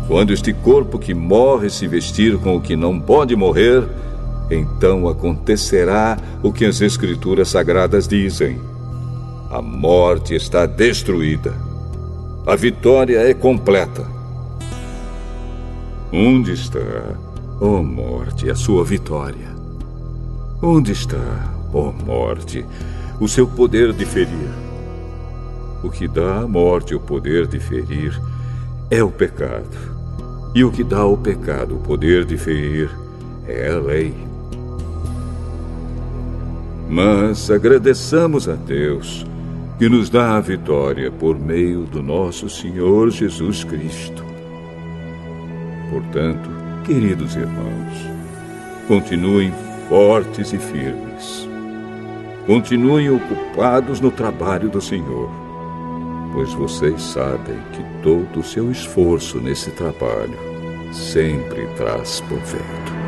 quando este corpo que morre se vestir com o que não pode morrer, então acontecerá o que as Escrituras Sagradas dizem: a morte está destruída. A vitória é completa. Onde está, ó morte, a sua vitória? Onde está, ó morte, o seu poder de ferir? O que dá à morte o poder de ferir é o pecado. E o que dá ao pecado o poder de ferir é a lei. Mas agradeçamos a Deus, que nos dá a vitória por meio do nosso Senhor Jesus Cristo. Portanto, queridos irmãos, continuem fortes e firmes. Continuem ocupados no trabalho do Senhor, pois vocês sabem que todo o seu esforço nesse trabalho sempre traz proveito.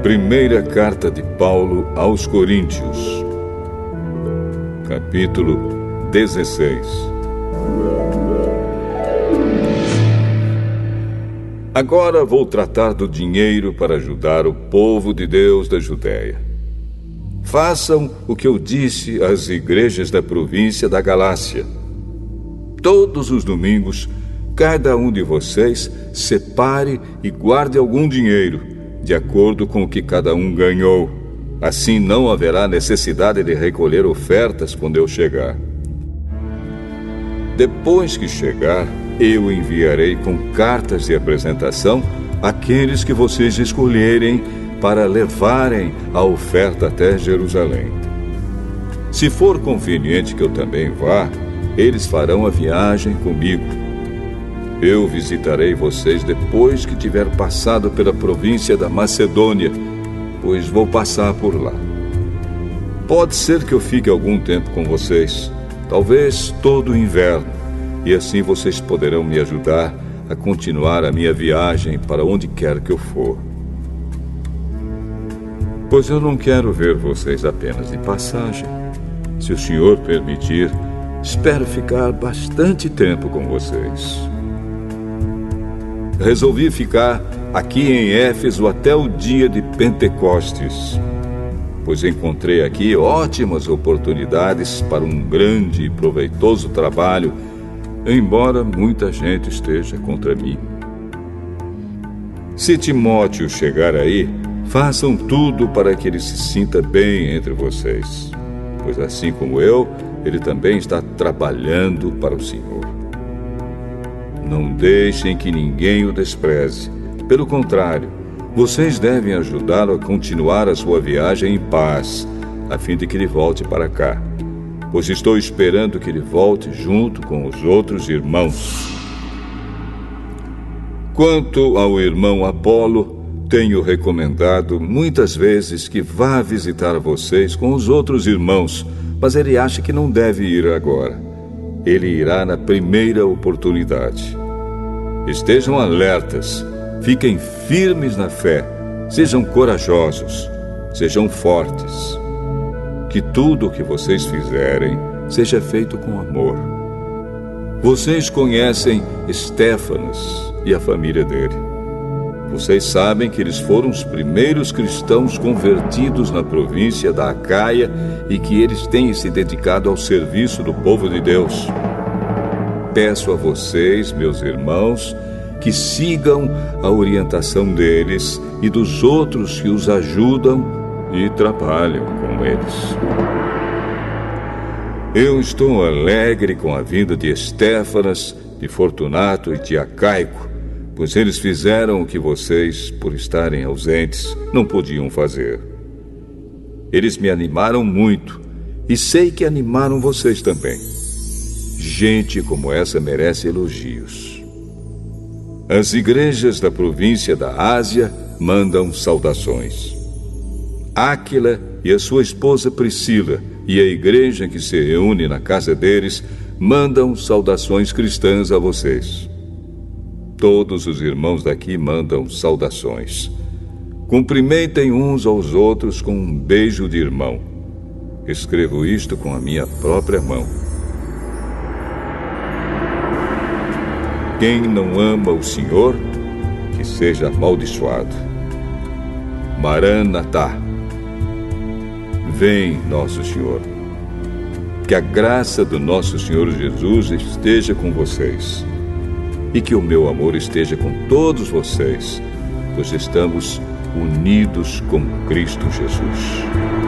Primeira carta de Paulo aos Coríntios, capítulo 16. Agora vou tratar do dinheiro para ajudar o povo de Deus da Judéia. Façam o que eu disse às igrejas da província da Galácia. Todos os domingos, cada um de vocês separe e guarde algum dinheiro, de acordo com o que cada um ganhou, Assim não haverá necessidade de recolher ofertas quando eu chegar. Depois que chegar, eu enviarei com cartas de apresentação aqueles que vocês escolherem para levarem a oferta até Jerusalém. Se for conveniente que eu também vá, eles farão a viagem comigo. Eu visitarei vocês depois que tiver passado pela província da Macedônia, pois vou passar por lá. Pode ser que eu fique algum tempo com vocês, talvez todo o inverno, e assim vocês poderão me ajudar a continuar a minha viagem para onde quer que eu for. Pois eu não quero ver vocês apenas de passagem. Se o Senhor permitir, espero ficar bastante tempo com vocês. Resolvi ficar aqui em Éfeso até o dia de Pentecostes, pois encontrei aqui ótimas oportunidades para um grande e proveitoso trabalho, embora muita gente esteja contra mim. Se Timóteo chegar aí, façam tudo para que ele se sinta bem entre vocês, pois assim como eu, ele também está trabalhando para o Senhor. Não deixem que ninguém o despreze. Pelo contrário, vocês devem ajudá-lo a continuar a sua viagem em paz, a fim de que ele volte para cá, pois estou esperando que ele volte junto com os outros irmãos. Quanto ao irmão Apolo, tenho recomendado muitas vezes que vá visitar vocês com os outros irmãos, mas ele acha que não deve ir agora. Ele irá na primeira oportunidade. Estejam alertas, fiquem firmes na fé, sejam corajosos, sejam fortes. Que tudo o que vocês fizerem seja feito com amor. Vocês conhecem Estéfanas e a família dele. Vocês sabem que eles foram os primeiros cristãos convertidos na província da Acaia e que eles têm se dedicado ao serviço do povo de Deus. Peço a vocês, meus irmãos, que sigam a orientação deles e dos outros que os ajudam e trabalham com eles. Eu estou alegre com a vinda de Estéfanas, de Fortunato e de Acaico, pois eles fizeram o que vocês, por estarem ausentes, não podiam fazer. Eles me animaram muito e sei que animaram vocês também. Gente como essa merece elogios. As igrejas da província da Ásia mandam saudações. Áquila e a sua esposa Priscila e a igreja que se reúne na casa deles mandam saudações cristãs a vocês. Todos os irmãos daqui mandam saudações. Cumprimentem uns aos outros com um beijo de irmão. Escrevo isto com a minha própria mão. Quem não ama o Senhor, que seja amaldiçoado. Maranatá. Vem, nosso Senhor. Que a graça do nosso Senhor Jesus esteja com vocês. E que o meu amor esteja com todos vocês, pois estamos unidos com Cristo Jesus.